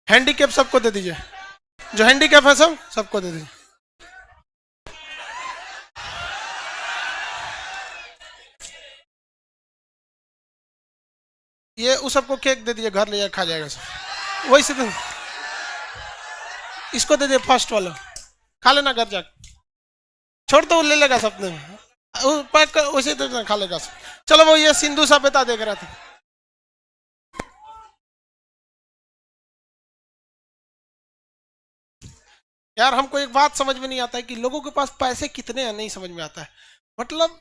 Handicap सबको दे दीजिए, जो हैंडीकैप है सब सबको दे दीजिए। ये उस सबको केक दे दीजिए, घर ले जाकर खा जाएगा सब। वही से इसको दे दिए, फर्स्ट वाला खा लेना घर जाकर, छोड़ तो वो ले लेगा सब ने, पैक कर वैसे तो खा लेगा सब। चलो वो ये सिंधु सभ्यता देख रहा था। यार हमको एक बात समझ में नहीं आता है कि लोगों के पास पैसे कितने हैं, नहीं समझ में आता है। मतलब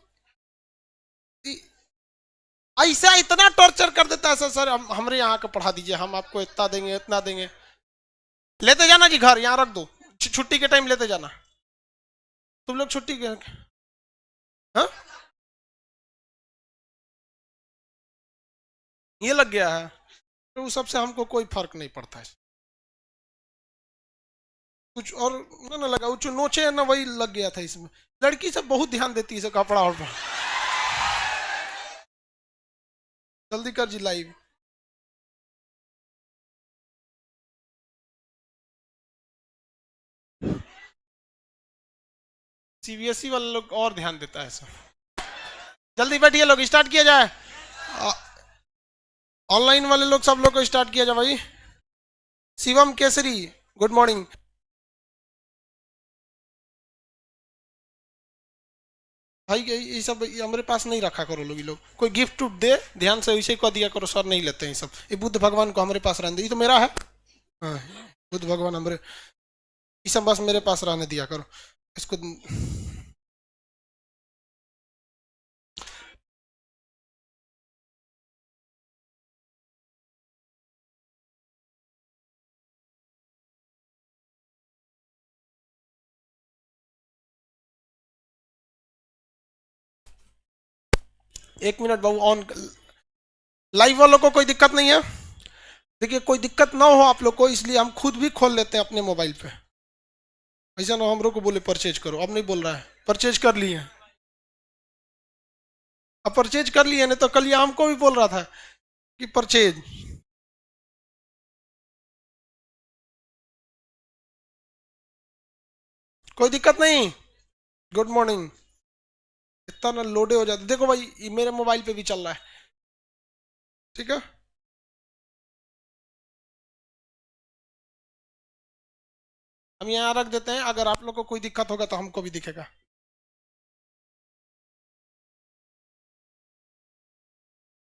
ऐसा इतना टॉर्चर कर देता है सर, हमारे यहाँ का पढ़ा दीजिए, हम आपको इतना देंगे इतना देंगे। लेते जाना जी घर, यहाँ रख दो, छुट्टी के टाइम लेते जाना। तुम लोग छुट्टी के, हाँ ये लग गया है, तो उस सबसे हमको कोई फर्क नहीं पड़ता है कुछ। और ना लगा वो जो नोचे है ना, वही लग गया था इसमें। लड़की सब बहुत ध्यान देती है कपड़ा और जल्दी कर जी लाइव। सीबीएसई वाले लोग और ध्यान देता है सब। जल्दी बैठिए लोग, स्टार्ट किया जाए। ऑनलाइन वाले लोग सब लोग को स्टार्ट किया जाए भाई। Shivam Kesari good morning. भाई ये सब हमारे पास नहीं रखा करो लोग, ये लोग कोई गिफ्ट दे ध्यान से वैसे को दिया करो, सर नहीं लेते हैं सब। ये बुद्ध भगवान को हमारे पास रहने दे, ये तो मेरा है। हाँ बुद्ध भगवान हमारे, ये सब बस मेरे पास रहने दिया करो इसको। 1 मिनट बाबू, ऑन लाइव वालों को कोई दिक्कत नहीं है। देखिए कोई दिक्कत ना हो आप लोग को, इसलिए हम खुद भी खोल लेते हैं अपने मोबाइल पे। ऐसा ना हम लोग को बोले परचेज करो, अब नहीं बोल रहा है, परचेज कर लिए। अब परचेज कर लिए, नहीं तो कल ये हमको भी बोल रहा था कि परचेज। कोई दिक्कत नहीं, गुड मॉर्निंग। इतना ना लोडे हो जाते, देखो भाई ये मेरे मोबाइल पे भी चल रहा है, ठीक है। हम यहाँ रख देते हैं, अगर आप लोग को कोई दिक्कत होगा तो हमको भी दिखेगा।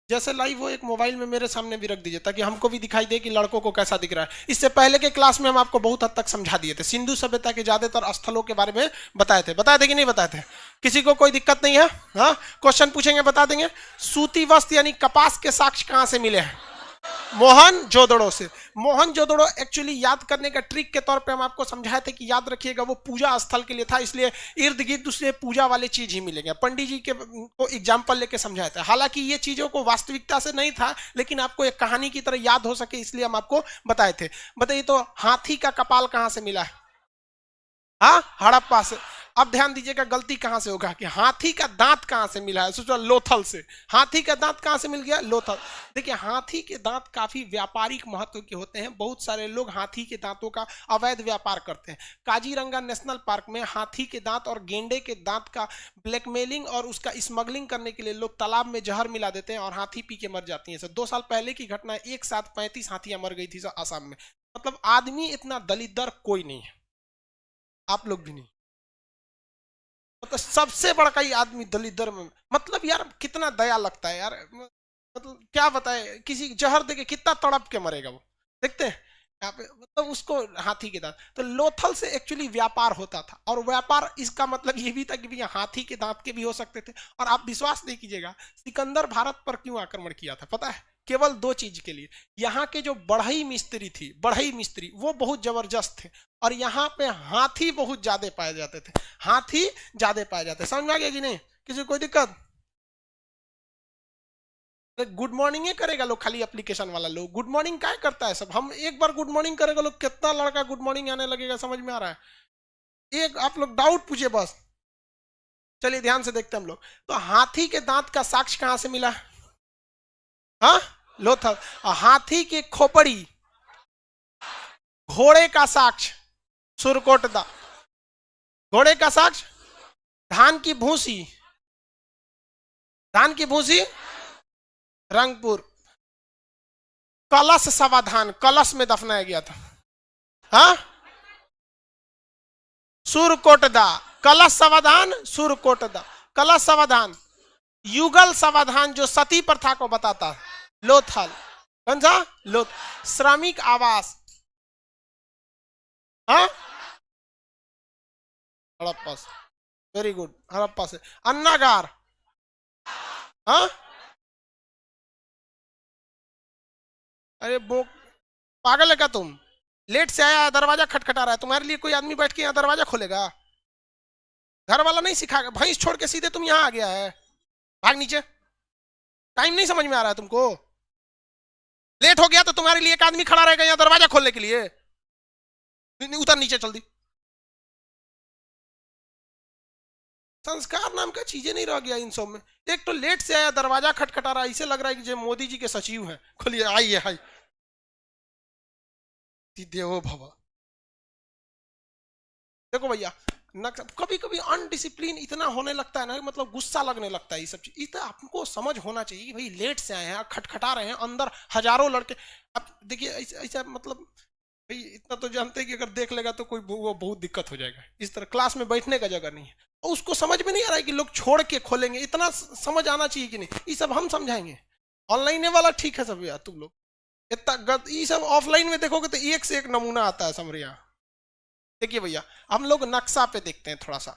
जैसे लाइव हो एक मोबाइल में मेरे सामने भी रख दीजिए, ताकि हमको भी दिखाई दे कि लड़कों को कैसा दिख रहा है। इससे पहले के क्लास में हम आपको बहुत हद तक समझा दिए थे, सिंधु सभ्यता के ज्यादातर स्थलों के बारे में बताए थे कि नहीं बताए थे? किसी को कोई दिक्कत नहीं है? हाँ क्वेश्चन पूछेंगे बता देंगे। सूती वस्त्र यानी कपास के साक्ष्य कहां से मिले हैं? मोहनजोदड़ो से। मोहनजोदड़ो एक्चुअली याद करने का ट्रिक के तौर पे हम आपको समझाए थे कि याद रखिएगा वो पूजा स्थल के लिए था, इसलिए इर्द गिर्द दूसरे पूजा वाले चीज ही मिलेंगे। पंडित जी के को एग्जाम्पल लेके समझाया था, हालांकि ये चीजों को वास्तविकता से नहीं था, लेकिन आपको एक कहानी की तरह याद हो सके इसलिए हम आपको बताए थे। बताइए तो हाथी का कपाल कहां से मिला है? हाँ हड़प्पा से। अब ध्यान दीजिएगा गलती कहां से होगा कि हाथी का दांत कहां से मिला है? सोचो लोथल से। हाथी का दांत कहां से मिल गया? लोथल। देखिए हाथी के दांत काफी व्यापारिक महत्व के होते हैं, बहुत सारे लोग हाथी के दांतों का अवैध व्यापार करते हैं। काजीरंगा नेशनल पार्क में हाथी के दांत और गेंडे के दांत का ब्लैकमेलिंग और उसका स्मगलिंग करने के लिए लोग तालाब में जहर मिला देते हैं और हाथी पी के मर जाती है। 2 साल पहले की घटना, एक साथ 35 हाथियां मर गई थी आसाम में। मतलब आदमी इतना दलितर कोई नहीं है, आप लोग भी नहीं। मतलब सबसे बड़ा ही आदमी दलित में, मतलब यार कितना दया लगता है यार। मतलब क्या बताए, किसी जहर देके कितना तड़प के मरेगा वो, देखते हैं यहाँ पे। मतलब उसको हाथी के दांत, तो लोथल से एक्चुअली व्यापार होता था, और व्यापार इसका मतलब ये भी था कि भैया हाथी के दांत के भी हो सकते थे। और आप विश्वास नहीं कीजिएगा सिकंदर भारत पर क्यों आक्रमण किया था पता है? केवल 2 चीज के लिए। यहाँ के जो बढ़ई मिस्त्री थी, बढ़ई मिस्त्री वो बहुत जबरदस्त थे, और यहाँ पे हाथी बहुत ज्यादा पाए जाते थे। हाथी ज्यादा पाए जाते, समझ में आ गया कि नहीं? किसी कोई दिक्कत? गुड मॉर्निंग ही करेगा लोग, खाली एप्लीकेशन वाला लोग गुड मॉर्निंग क्या करता है सब। हम एक बार गुड मॉर्निंग करेगा लोग, कितना लड़का गुड मॉर्निंग आने लगेगा, समझ में आ रहा है? एक आप लोग डाउट पूछे बस। चलिए ध्यान से देखते हैं हम लोग। तो हाथी के दांत का साक्ष्य कहां से मिला? हाँ लोथल। हाथी की खोपड़ी, घोड़े का साक्ष्य सुरकोटदा, घोड़े का साक्ष्य धान की भूसी, धान की भूसी रंगपुर, कलश समाधान कलश में दफनाया गया था, हाँ सुरकोटदा, कलश समाधान सुरकोटदा, कलश समाधान, युगल समाधान जो सती प्रथा को बताता है लोथल, कौन सा लोथ, श्रमिक आवास, हाँ हड़प्पा से, वेरी गुड हड़प्पा से, अन्नागार, हाँ अरे वो पागल है क्या तुम, लेट से आया दरवाजा खटखटा रहा है, तुम्हारे लिए कोई आदमी बैठ के यहाँ दरवाजा खोलेगा, घर वाला नहीं सिखा, भैंस छोड़ के सीधे तुम यहाँ आ गया है, भाग नीचे, टाइम नहीं समझ में आ रहा है तुमको, लेट हो गया तो तुम्हारे लिए एक आदमी खड़ा रहेगा यहाँ दरवाजा खोलने के लिए, उतर नीचे जल्दी, संस्कार नाम का चीजें नहीं रह गया इन सब में, एक तो लेट से आया दरवाजा खटखटा रहा है, इसे लग रहा है कि जो मोदी जी के सचिव हैं, खोलिए आइए हाई देवो भवा। देखो भैया कभी कभी अनडिसिप्लिन इतना होने लगता है ना, मतलब गुस्सा लगने लगता है, ये सब चीज इतना आपको समझ होना चाहिए कि भाई लेट से आए हैं खटखटा रहे हैं, अंदर हजारों लड़के, अब देखिए ऐसा मतलब भाई इतना तो जानते हैं कि अगर देख लेगा तो कोई वो बहुत दिक्कत हो जाएगा, इस तरह क्लास में बैठने का जगह नहीं है, और उसको समझ में नहीं आ रहा है कि लोग छोड़ के खोलेंगे, इतना समझ आना चाहिए कि नहीं, ये सब हम समझाएंगे, ऑनलाइन वाला ठीक है सब यार, तुम लोग इतना ये सब ऑफलाइन में देखोगे तो एक से एक नमूना आता है समरिया। देखिए भैया हम लोग नक्शा पे देखते हैं, थोड़ा सा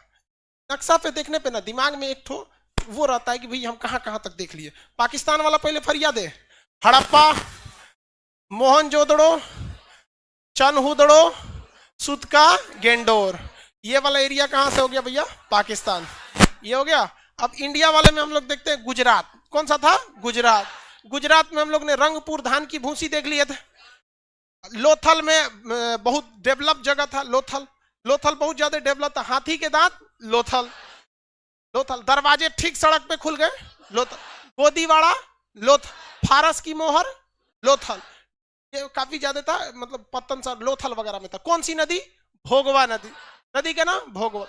नक्शा पे देखने पे ना दिमाग में एक ठो वो रहता है कि भाई हम कहां कहां तक देख लिए, पाकिस्तान वाला पहले फरियाद है, हड़प्पा, मोहनजोदड़ो, चनहुदड़ो, सुतका, गेंडोर, ये वाला एरिया कहां से हो गया भैया, पाकिस्तान, ये हो गया। अब इंडिया वाले में हम लोग देखते हैं गुजरात, कौन सा था गुजरात, गुजरात में हम लोग ने रंगपुर धान की भूसी देख लिए थे, लोथल में बहुत डेवलप जगह था, लोथल, लोथल बहुत ज्यादा डेवलप था, हाथी के दांत लोथल, लोथल दरवाजे ठीक सड़क पे खुल गए लोथल, गोदीवाड़ा लोथल, फारस की मोहर लोथल, ये काफी ज्यादा था, मतलब पत्तन सा लोथल वगैरह में था, कौन सी नदी, भोगवा नदी, नदी का नाम भोगवा,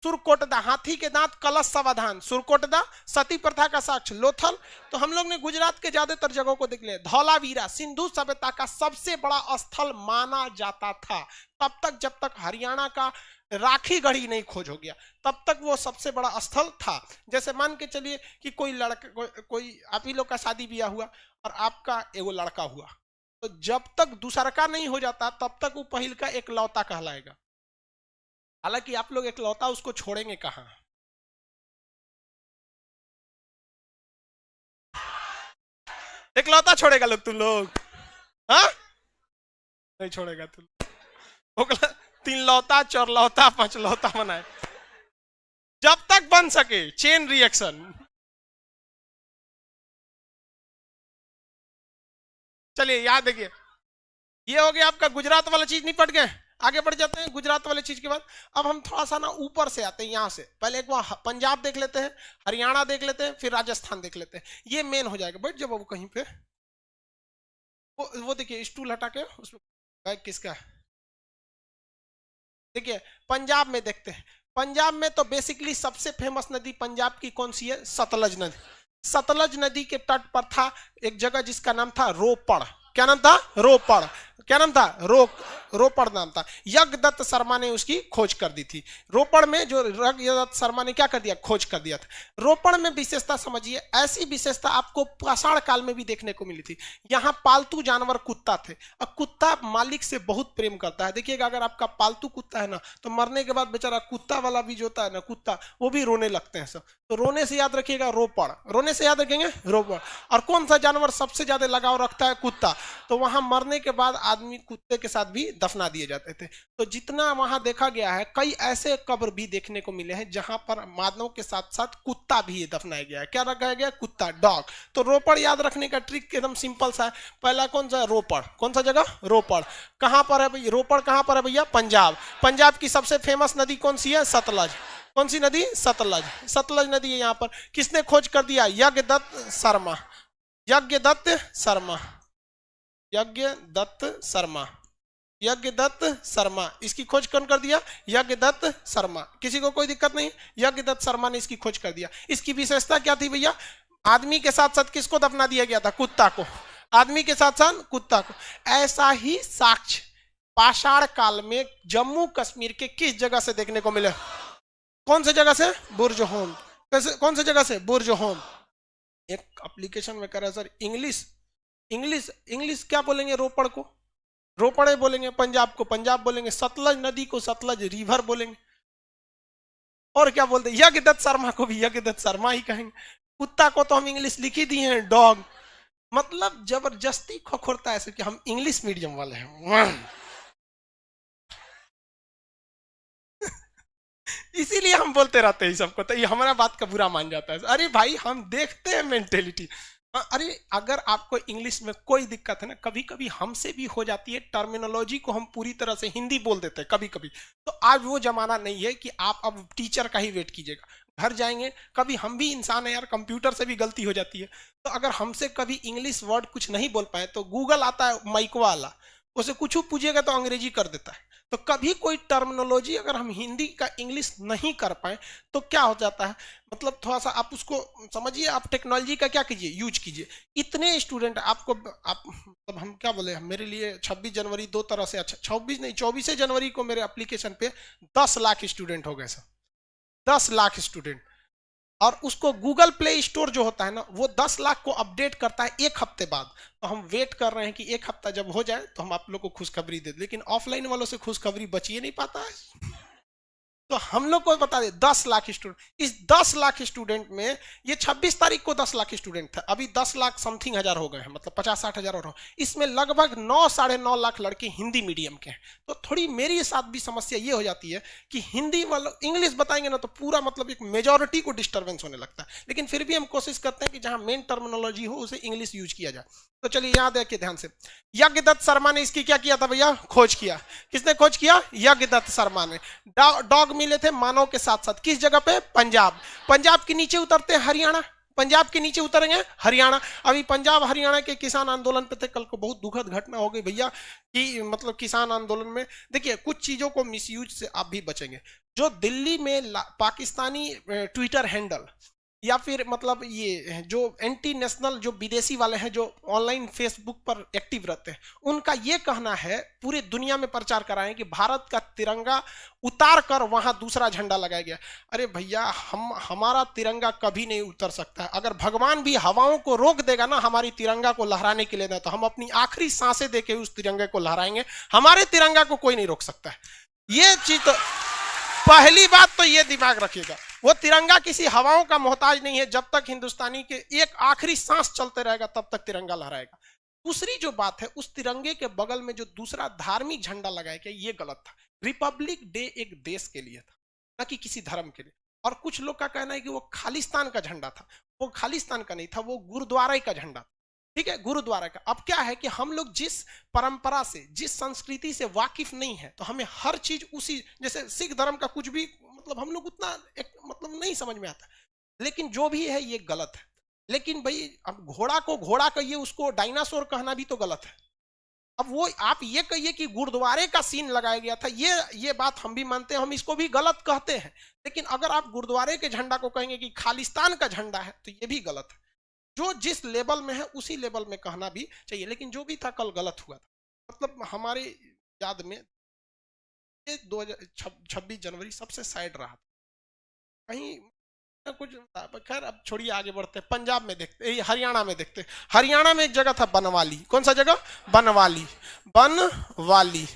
सुरकोटदा, हाथी के दांत कलश समाधान सुरकोटदा, सती प्रथा का साक्ष्य लोथल। तो हम लोग ने गुजरात के ज्यादातर जगहों को देख लिया, धौलावीरा सिंधु सभ्यता का सबसे बड़ा स्थल माना जाता था, तब तक जब तक हरियाणा का राखी गढ़ी नहीं खोज हो गया तब तक वो सबसे बड़ा स्थल था। जैसे मान के चलिए कि कोई लड़का कोई आप ही लोग का शादी ब्याह हुआ और आपका एगो लड़का हुआ, तो जब तक दूसरा का नहीं हो जाता तब तक वो पहिल का एक लौता कहलाएगा, हालांकि आप लोग एक लौता उसको छोड़ेंगे कहां, एक लौता छोड़ेगा लोग, तुम लोग हाँ नहीं छोड़ेगा तुम, तीन लौता चार लौता पांच लौता बनाए, जब तक बन सके चेन रिएक्शन। चलिए याद देखिए, ये हो गया आपका गुजरात वाला चीज, निपट गए, आगे बढ़ जाते हैं गुजरात वाले चीज के बाद। अब हम थोड़ा सा ना ऊपर से आते हैं, यहाँ से पहले एक बार पंजाब देख लेते हैं, हरियाणा देख लेते हैं, फिर राजस्थान देख लेते हैं, ये मेन हो जाएगा। बैठ जाओ बाबू कहीं पे, वो देखिए स्टूल हटा के उसमें बैग किसका है, देखिए पंजाब में देखते हैं। पंजाब में तो बेसिकली सबसे फेमस नदी पंजाब की कौन सी है, सतलज नदी। सतलज नदी के तट पर था एक जगह जिसका नाम था रोपड़, क्या नाम था, रोपड़, क्या नाम था, रोपड़ नाम था। यज्ञदत्त शर्मा ने उसकी खोज कर दी थी। रोपड़ में जो यज्ञदत्त शर्मा ने क्या कर दिया, खोज कर दिया था। रोपड़ में विशेषता समझिए, ऐसी विशेषता आपको पाषाण काल में भी देखने को मिली थी। यहाँ पालतू जानवर कुत्ता थे, और कुत्ता मालिक से बहुत प्रेम करता है। देखिएगा अगर आपका पालतू कुत्ता है ना, तो मरने के बाद बेचारा कुत्ता वाला भी जो होता है ना कुत्ता, वो भी रोने लगते हैं सब। तो रोने से याद रखिएगा रोपड़, रोने से याद रखेंगे रोपड़। और कौन सा जानवर सबसे ज्यादा लगाव रखता है, कुत्ता। तो वहां मरने के बाद आदमी कुत्ते के साथ भी दफना दिए जाते थे। तो जितना वहां देखा गया है, कई ऐसे कब्र भी देखने को मिले हैं जहां पर मानव के साथ साथ कुत्ता भी दफनाया गया है। क्या रखा गया, कुत्ता, डॉग। तो रोपड़ याद रखने का ट्रिक एकदम सिंपल सा है। पहला कौन सा, रोपड़, कौन सा जगह, रोपड़। कहां पर है भैया, रोपड़ कहां पर है भैया, पंजाब। पंजाब की सबसे फेमस नदी कौन सी है, सतलज। कौन सी नदी, सतलज, सतलज नदी है। यहाँ पर किसने खोज कर दिया, यज्ञदत्त शर्मा, यज्ञदत्त शर्मा, यज्ञदत्त शर्मा। यज्ञदत्त शर्मा, इसकी खोज कौन कर दिया? यज्ञदत्त शर्मा। किसी को कोई दिक्कत नहीं? यज्ञदत्त शर्मा ने इसकी खोज कर दिया। इसकी विशेषता क्या थी भैया? आदमी के साथ साथ किसको दफना दिया गया था? कुत्ता को। आदमी के साथ साथ कुत्ता को। ऐसा ही साक्ष्य पाषाण काल में जम्मू कश्मीर के किस जगह से देखने को मिले? कौन से जगह से? बुर्ज होम। कैसे? कौन से जगह से? बुर्ज होम। एक एप्लीकेशन में करा सर इंग्लिश इंग्लिश इंग्लिश क्या बोलेंगे? रोपड़ को रोपड़े बोलेंगे, पंजाब को पंजाब बोलेंगे, सतलज नदी को सतलज रिवर बोलेंगे, और क्या बोलते हैं? यज्ञदत्त शर्मा को भी यज्ञदत्त शर्मा ही कहेंगे। कुत्ता को तो हम इंग्लिश लिख ही दिए हैं, डॉग। मतलब जबरदस्ती खोखोरता है ऐसे कि हम इंग्लिश मीडियम वाले हैं। इसीलिए हम बोलते रहते हैं सबको, तो ये हमारा बात का बुरा मान जाता है। अरे भाई हम देखते हैं मेंटेलिटी। अरे अगर आपको इंग्लिश में कोई दिक्कत है ना, कभी कभी हमसे भी हो जाती है, टर्मिनोलॉजी को हम पूरी तरह से हिंदी बोल देते हैं कभी कभी। तो आज वो जमाना नहीं है कि आप अब टीचर का ही वेट कीजिएगा, घर जाएंगे। कभी हम भी इंसान है यार, कंप्यूटर से भी गलती हो जाती है। तो अगर हमसे कभी इंग्लिश वर्ड कुछ नहीं बोल पाए तो गूगल आता है माइकवा वाला, उसे कुछ पूछिएगा तो अंग्रेजी कर देता है। तो कभी कोई टर्मिनोलॉजी अगर हम हिंदी का इंग्लिश नहीं कर पाए तो क्या हो जाता है, मतलब थोड़ा सा आप उसको समझिए, आप टेक्नोलॉजी का क्या कीजिए, यूज कीजिए। इतने स्टूडेंट आपको आप मतलब हम क्या बोले, मेरे लिए 26 जनवरी दो तरह से अच्छा, 26 नहीं 24 जनवरी को मेरे एप्लीकेशन पे 10 लाख स्टूडेंट हो गए सर, 10 लाख स्टूडेंट। और उसको गूगल प्ले स्टोर जो होता है ना, वो 10 लाख को अपडेट करता है एक हफ्ते बाद। तो हम वेट कर रहे हैं कि एक हफ्ता जब हो जाए तो हम आप लोग को खुशखबरी दे दें, लेकिन ऑफलाइन वालों से खुशखबरी बच ही नहीं पाता है। तो हम लोग को बता दे 10 लाख स्टूडेंट, इस 10 लाख स्टूडेंट में ये 26 तारीख को 10 लाख स्टूडेंट था, अभी 10 लाख समथिंग हजार हो गए हैं, मतलब 50-60 हजार और इसमें लगभग 9-9.5 लाख लड़के हिंदी मीडियम के हैं। तो थोड़ी मेरी साथ भी समस्या ये हो जाती है कि हिंदी वालों इंग्लिश बताएंगे ना तो पूरा मतलब एक मेजोरिटी को डिस्टर्बेंस होने लगता है। लेकिन फिर भी हम कोशिश करते हैं कि जहां मेन टर्मिनोलॉजी हो उसे इंग्लिश यूज किया जाए। तो चलिए याद रखिए ध्यान से, यज्ञदत्त शर्मा ने इसकी क्या किया था भैया? खोज किया। किसने खोज किया? यज्ञदत्त शर्मा ने। डॉग मिले थे मानव के साथ साथ, किस जगह पे? पंजाब। पंजाब के नीचे उतरते हैं हरियाणा, पंजाब के नीचे उतरेंगे हरियाणा। अभी पंजाब हरियाणा के किसान आंदोलन पे थे, कल को बहुत दुखद घटना हो गई भैया कि मतलब किसान आंदोलन में देखिए कुछ चीजों को मिसयूज से आप भी बचेंगे। जो दिल्ली में पाकिस्तानी ट्विटर हैंडल या फिर मतलब ये जो एंटी नेशनल जो विदेशी वाले हैं जो ऑनलाइन फेसबुक पर एक्टिव रहते हैं, उनका ये कहना है, पूरे दुनिया में प्रचार कराएं कि भारत का तिरंगा उतार कर वहां दूसरा झंडा लगाया गया। अरे भैया हमारा तिरंगा कभी नहीं उतर सकता है। अगर भगवान भी हवाओं को रोक देगा ना हमारी तिरंगा को लहराने के लिए ना, तो हम अपनी आखिरी सांसें देके उस तिरंगे को लहराएंगे। हमारे तिरंगा को कोई नहीं रोक सकता है। ये चीज तो पहली बात तो ये दिमाग रखिएगा, वो तिरंगा किसी हवाओं का मोहताज नहीं है। जब तक हिंदुस्तानी के एक आखिरी सांस चलते रहेगा तब तक तिरंगा लहराएगा। दूसरी जो बात है, उस तिरंगे के बगल में जो दूसरा धार्मिक झंडा लगाया गया ये गलत था। रिपब्लिक डे एक देश के लिए था, न कि किसी धर्म के लिए। और कुछ लोग का कहना है कि वो खालिस्तान का झंडा था, वो खालिस्तान का नहीं था, वो गुरुद्वारा का झंडा था। ठीक है, गुरुद्वारा का। अब क्या है कि हम लोग जिस परंपरा से, जिस संस्कृति से वाकिफ नहीं है, तो हमें हर चीज उसी, जैसे सिख धर्म का कुछ भी मतलब हम लोग उतना एक मतलब नहीं समझ में आता, लेकिन जो भी है ये गलत है। लेकिन भाई अब घोड़ा को घोड़ा कहिए, उसको डायनासोर कहना भी तो गलत है। अब वो आप ये कहिए कि गुरुद्वारे का सीन लगाया गया था, ये बात हम भी मानते हैं, हम इसको भी गलत कहते हैं। लेकिन अगर आप गुरुद्वारे के झंडा को कहेंगे कि खालिस्तान का झंडा है तो ये भी गलत है। जो जिस लेवल में है उसी लेवल में कहना भी चाहिए। लेकिन जो भी था कल गलत हुआ था। मतलब हमारे याद में 26 जनवरी सबसे साइड रहा था, कहीं कुछ। खैर अब छोड़िए, आगे बढ़ते हैं। पंजाब में देखते, हरियाणा में देखते। हरियाणा में एक जगह था बनवाली। कौन सा जगह? बनवाली। बनवाली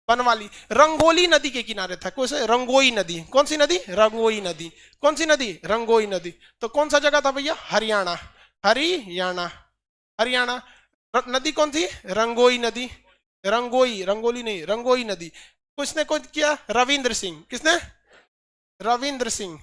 बनवाली रंगोली नदी के किनारे था। कौन से? रंगोई नदी। कौन सी नदी? रंगोई नदी। कौन सी नदी? रंगोई नदी। तो कौन सा जगह था भैया? हरियाणा। हरियाणा हरियाणा। नदी कौन सी? रंगोई नदी। रंगोई, रंगोली नहीं, रंगोई नदी। किसने खोज किया? रविंद्र सिंह। किसने? रविंद्र सिंह।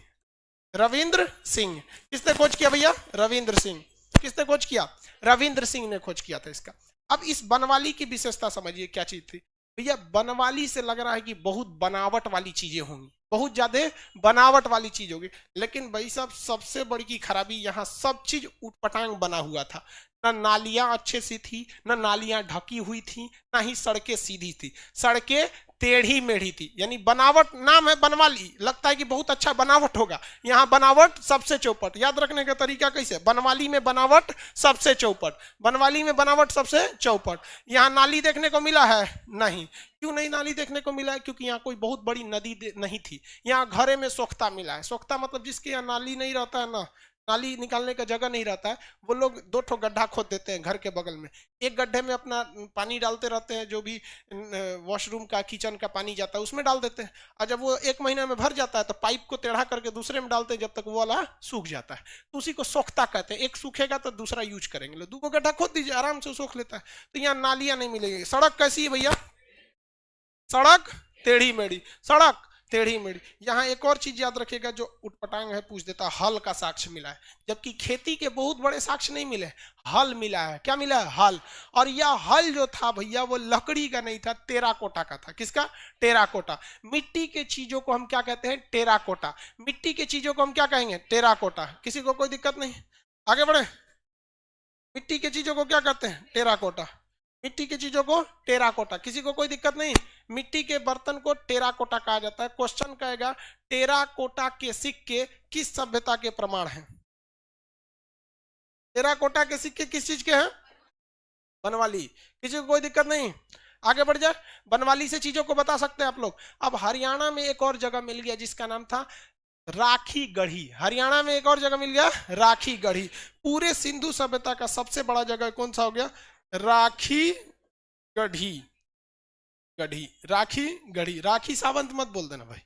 रविंद्र सिंह। किसने खोज किया भैया? रविंद्र सिंह। किसने खोज किया? रविंद्र सिंह ने खोज किया था इसका। अब इस बनवाली की विशेषता समझिए क्या चीज थी भैया। बनवाली से लग रहा है कि बहुत बनावट वाली चीजें होंगी, बहुत ज्यादा बनावट वाली चीज होगी। लेकिन भाई साहब सबसे बड़ी की खराबी, यहाँ सब चीज उटपटांग बना हुआ था। ना नालियां अच्छे से थी, ना नालियां ढकी हुई थी, ना ही सड़कें सीधी थी, सड़कें टेढ़ी मेढ़ी थी। यानी बनावट, नाम है बनवाली, लगता है कि बहुत अच्छा बनावट होगा, यहाँ बनावट सबसे चौपट। याद रखने का तरीका कैसे, बनवाली में बनावट सबसे चौपट, बनवाली में बनावट सबसे चौपट। यहाँ नाली देखने को मिला है नहीं, क्यों नहीं नाली देखने को मिला है, क्योंकि यहाँ कोई बहुत बड़ी नदी नहीं थी। यहाँ घरे में सोख्ता मिला है। सोख्ता मतलब जिसके यहाँ नाली नहीं रहता है ना, नाली निकालने का जगह नहीं रहता है, वो लोग 2 गड्ढा खोद देते हैं घर के बगल में, एक गड्ढे में अपना पानी डालते रहते हैं, जो भी वॉशरूम का किचन का पानी जाता है उसमें डाल देते हैं, और जब वो 1 महीने में भर जाता है तो पाइप को टेढ़ा करके दूसरे में डालते हैं, जब तक वो वाला सूख जाता है, तो उसी को सोख्ता कहते हैं। एक सूखेगा तो दूसरा यूज करेंगे, 2 गड्ढा खोद दीजिए, आराम से सोख लेता है। तो यहाँ नालियां नहीं मिलेगी। सड़क कैसी है भैया, सड़क टेढ़ी मेढ़ी, सड़क टेढ़ी मेढ़ी। यहाँ एक और चीज याद रखिएगा जो उटपटांग है पूछ देता, हल का साक्ष्य मिला है, जबकि खेती के बहुत बड़े साक्ष्य नहीं मिले, हल मिला है। क्या मिला है, हल। और यह हल जो था भैया वो लकड़ी का नहीं था, टेराकोटा का था। किसका, टेराकोटा। मिट्टी के चीजों को हम क्या कहते हैं, टेराकोटा। मिट्टी के चीजों को हम क्या कहेंगे, टेराकोटा। किसी को कोई दिक्कत नहीं, आगे बढ़े। मिट्टी के चीजों को क्या कहते हैं, टेराकोटा। मिट्टी की चीजों को टेराकोटा, किसी को कोई दिक्कत नहीं। मिट्टी के बर्तन को टेराकोटा कहा जाता है। क्वेश्चन कहेगा टेराकोटा के सिक्के किस सभ्यता के प्रमाण हैं। टेराकोटा के सिक्के किस चीज के हैं, बनवाली। किसी को कोई दिक्कत नहीं, आगे बढ़ जाए। बनवाली से चीजों को बता सकते हैं आप लोग। अब हरियाणा में एक और जगह मिल गया जिसका नाम था राखी गढ़ी। हरियाणा में एक और जगह मिल गया राखी गढ़ी। पूरे सिंधु सभ्यता का सबसे बड़ा जगह कौन सा हो गया, राखी गढ़ी। गढ़ी, राखी गढ़ी। राखी सावंत मत बोल देना भाई,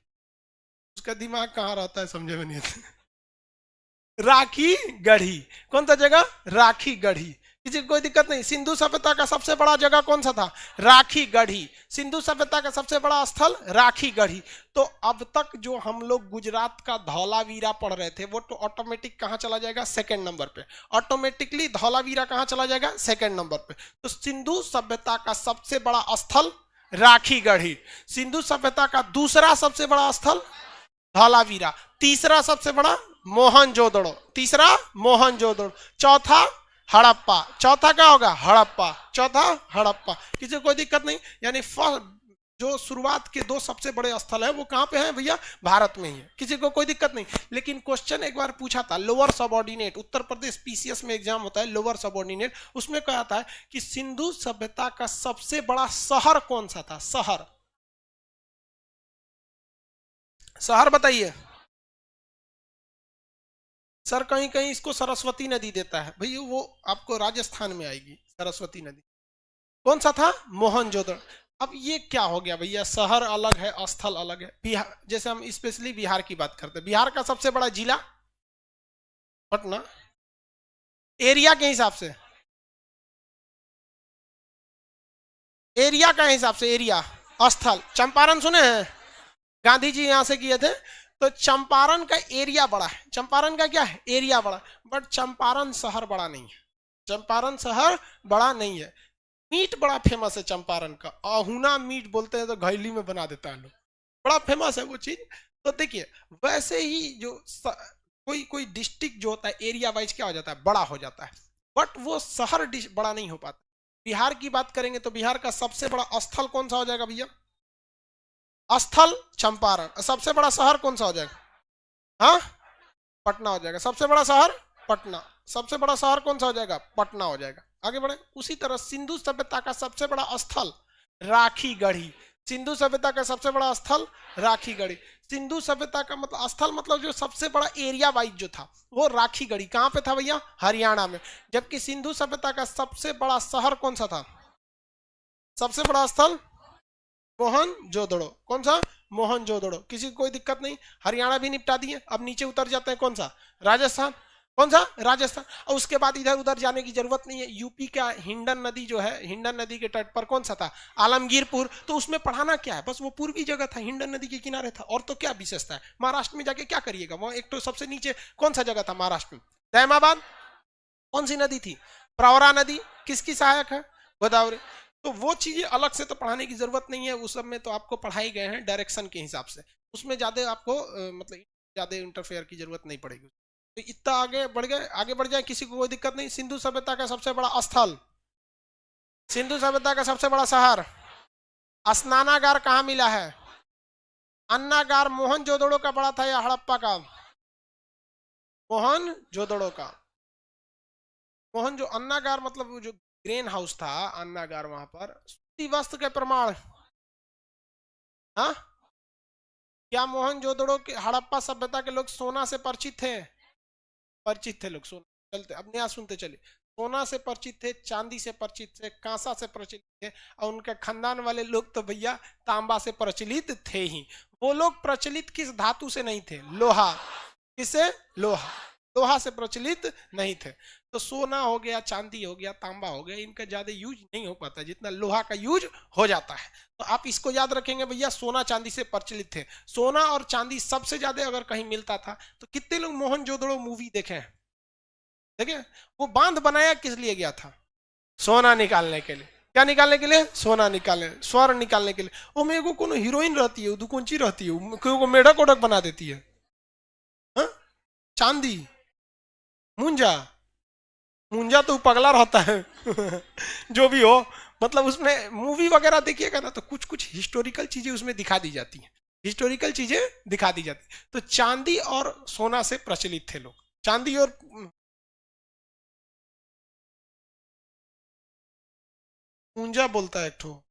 उसका दिमाग कहाँ रहता है समझे में नहीं आता। राखी गढ़ी, कौन सा जगह, राखी गढ़ी। किसी को कोई दिक्कत नहीं। सिंधु सभ्यता का सबसे बड़ा जगह कौन सा था, राखी गढ़ी। सिंधु सभ्यता का सबसे बड़ा स्थल राखी गढ़ी। तो अब तक जो हम लोग गुजरात का धौलावीरा पढ़ रहे थे वो तो ऑटोमेटिक कहां चला जाएगा, 2nd नंबर पे। ऑटोमेटिकली धौलावीरा कहां चला जाएगा, 2nd नंबर पे। तो सिंधु सभ्यता का सबसे बड़ा स्थल राखी गढ़ी। सिंधु सभ्यता का दूसरा सबसे बड़ा स्थल धौलावीरा। तीसरा सबसे बड़ा मोहनजोदड़ो। तीसरा मोहनजोदड़ो। चौथा हड़प्पा। चौथा क्या होगा, हड़प्पा। चौथा हड़प्पा। किसी को कोई दिक्कत नहीं। यानी जो शुरुआत के 2 सबसे बड़े स्थल है वो कहां पे हैं भैया, भारत में ही है। किसी को कोई दिक्कत नहीं। लेकिन क्वेश्चन एक बार पूछा था lower subordinate, Uttar Pradesh PCS में एग्जाम होता है लोअर सबऑर्डिनेट, उसमें कहा था कि सिंधु सभ्यता का सबसे बड़ा शहर कौन सा था। शहर, शहर बताइए सर। कहीं कहीं इसको सरस्वती नदी देता है भैया, वो आपको राजस्थान में आएगी सरस्वती नदी। कौन सा था, मोहनजोदड़ो। अब ये क्या हो गया भैया, शहर अलग है स्थल अलग है। बिहार, जैसे हम स्पेशली बिहार की बात करते हैं, बिहार का सबसे बड़ा जिला पटना, एरिया के हिसाब से, एरिया का हिसाब से, एरिया स्थल। चंपारण सुने हैं, गांधी जी यहां से किए थे। तो चंपारण का एरिया बड़ा है, चंपारण का क्या है, एरिया बड़ा, बट चंपारण शहर बड़ा नहीं है। चंपारण शहर बड़ा नहीं है। मीट बड़ा फेमस है चंपारण का, अहुना मीट बोलते हैं, तो घैली में बना देता है लोग, बड़ा फेमस है वो चीज। तो देखिए वैसे ही जो कोई कोई डिस्ट्रिक्ट जो होता है एरिया वाइज क्या हो जाता है, बड़ा हो जाता है, बट वो शहर बड़ा नहीं हो पाता। बिहार की बात करेंगे तो बिहार का सबसे बड़ा स्थल कौन सा हो जाएगा भैया, स्थल चंपारण। सबसे बड़ा शहर कौन सा हो जाएगा, हाँ पटना हो जाएगा। सबसे बड़ा शहर पटना। सबसे बड़ा शहर कौन सा हो जाएगा, पटना हो जाएगा। आगे बढ़े। उसी तरह सिंधु सभ्यता का सबसे बड़ा स्थल राखी गढ़ी। सिंधु सभ्यता का सबसे बड़ा स्थल राखी गढ़ी। सिंधु सभ्यता का मतलब स्थल मतलब जो सबसे बड़ा एरिया वाइज जो था वो राखी गढ़ी। कहां पे था भैया, हरियाणा में। जबकि सिंधु सभ्यता का सबसे बड़ा शहर कौन सा था, सबसे बड़ा स्थल मोहनजोदड़ो। कौन सा, मोहनजोदड़ो। किसी को कोई दिक्कत नहीं। हरियाणा भी निपटा दिए। अब नीचे उतर जाते हैं, कौन सा, राजस्थान। कौन सा, राजस्थान। और उसके बाद इधर उधर जाने की जरूरत नहीं है। यूपी का हिंडन नदी जो है, हिंडन नदी के तट पर कौन सा था, आलमगीरपुर। तो उसमें पढ़ाना क्या है, बस वो पूर्वी जगह था, हिंडन नदी के किनारे था, और तो क्या विशेषता है। महाराष्ट्र में जाके क्या करिएगा, वहां एक तो सबसे नीचे कौन सा जगह था महाराष्ट्र में, दैमाबाद। कौन सी नदी थी, प्रवरा नदी। किसकी सहायक है, गोदावरी। तो वो चीजें अलग से तो पढ़ाने की जरूरत नहीं है। उस सब में तो आपको पढ़ाई गए हैं डायरेक्शन के हिसाब से, उसमें ज्यादा आपको मतलब ज्यादा इंटरफेयर की जरूरत नहीं पड़ेगी। तो इतना आगे बढ़ गए, आगे बढ़ जाए, किसी को कोई दिक्कत नहीं। सिंधु सभ्यता का सबसे बड़ा स्थल, सिंधु सभ्यता का सबसे बड़ा शहर, स्नानागार कहाँ मिला है? अन्नागार मोहनजोदड़ो का बड़ा था या हड़प्पा का? मोहनजोदड़ो का। मोहन जो अन्नागार मतलब वो जो ग्रेन हाउस था, अन्नागार, वहां पर सूती वस्त्र के प्रमाण। हाँ, क्या मोहनजोदड़ो के हड़प्पा सभ्यता के लोग सोना से परिचित थे? परिचित थे लोग सोना। चलते अब नया सुनते चले। सोना से परिचित थे, चांदी से परिचित थे, कांसा से परिचित थे, और उनके खानदान वाले लोग तो भैया तांबा से प्रचलित थे ही। वो लोग प्रचलित किस धातु से नहीं थे? लोहा। किससे? लोहा। लोहा से प्रचलित नहीं थे। तो सोना हो गया, चांदी हो गया, तांबा हो गया, इनका ज्यादा यूज नहीं हो पाता जितना लोहा का यूज हो जाता है। तो आप इसको याद रखेंगे भैया, सोना चांदी से प्रचलित थे। सोना और चांदी सबसे ज्यादा अगर कहीं मिलता था तो कितने लोग मोहनजोदड़ो मूवी देखे हैं? देखे? वो बांध बनाया किस लिए गया था? सोना निकालने के लिए। क्या निकालने के लिए? सोना निकालने, स्वर्ण निकालने के लिए। वो मेरे को कोनो हीरोइन रहती है, दुकुंची रहती है, को मेढक ओढक बना देती है। हा? चांदी, मुंजा, मुंजा तो पगला रहता है जो भी हो, मतलब उसमें मूवी वगैरह देखिएगा ना तो कुछ कुछ हिस्टोरिकल चीजें उसमें दिखा दी जाती हैं, हिस्टोरिकल चीजें दिखा दी जाती। तो चांदी और सोना से प्रचलित थे लोग। चांदी और मुंजा बोलता है एक ठो,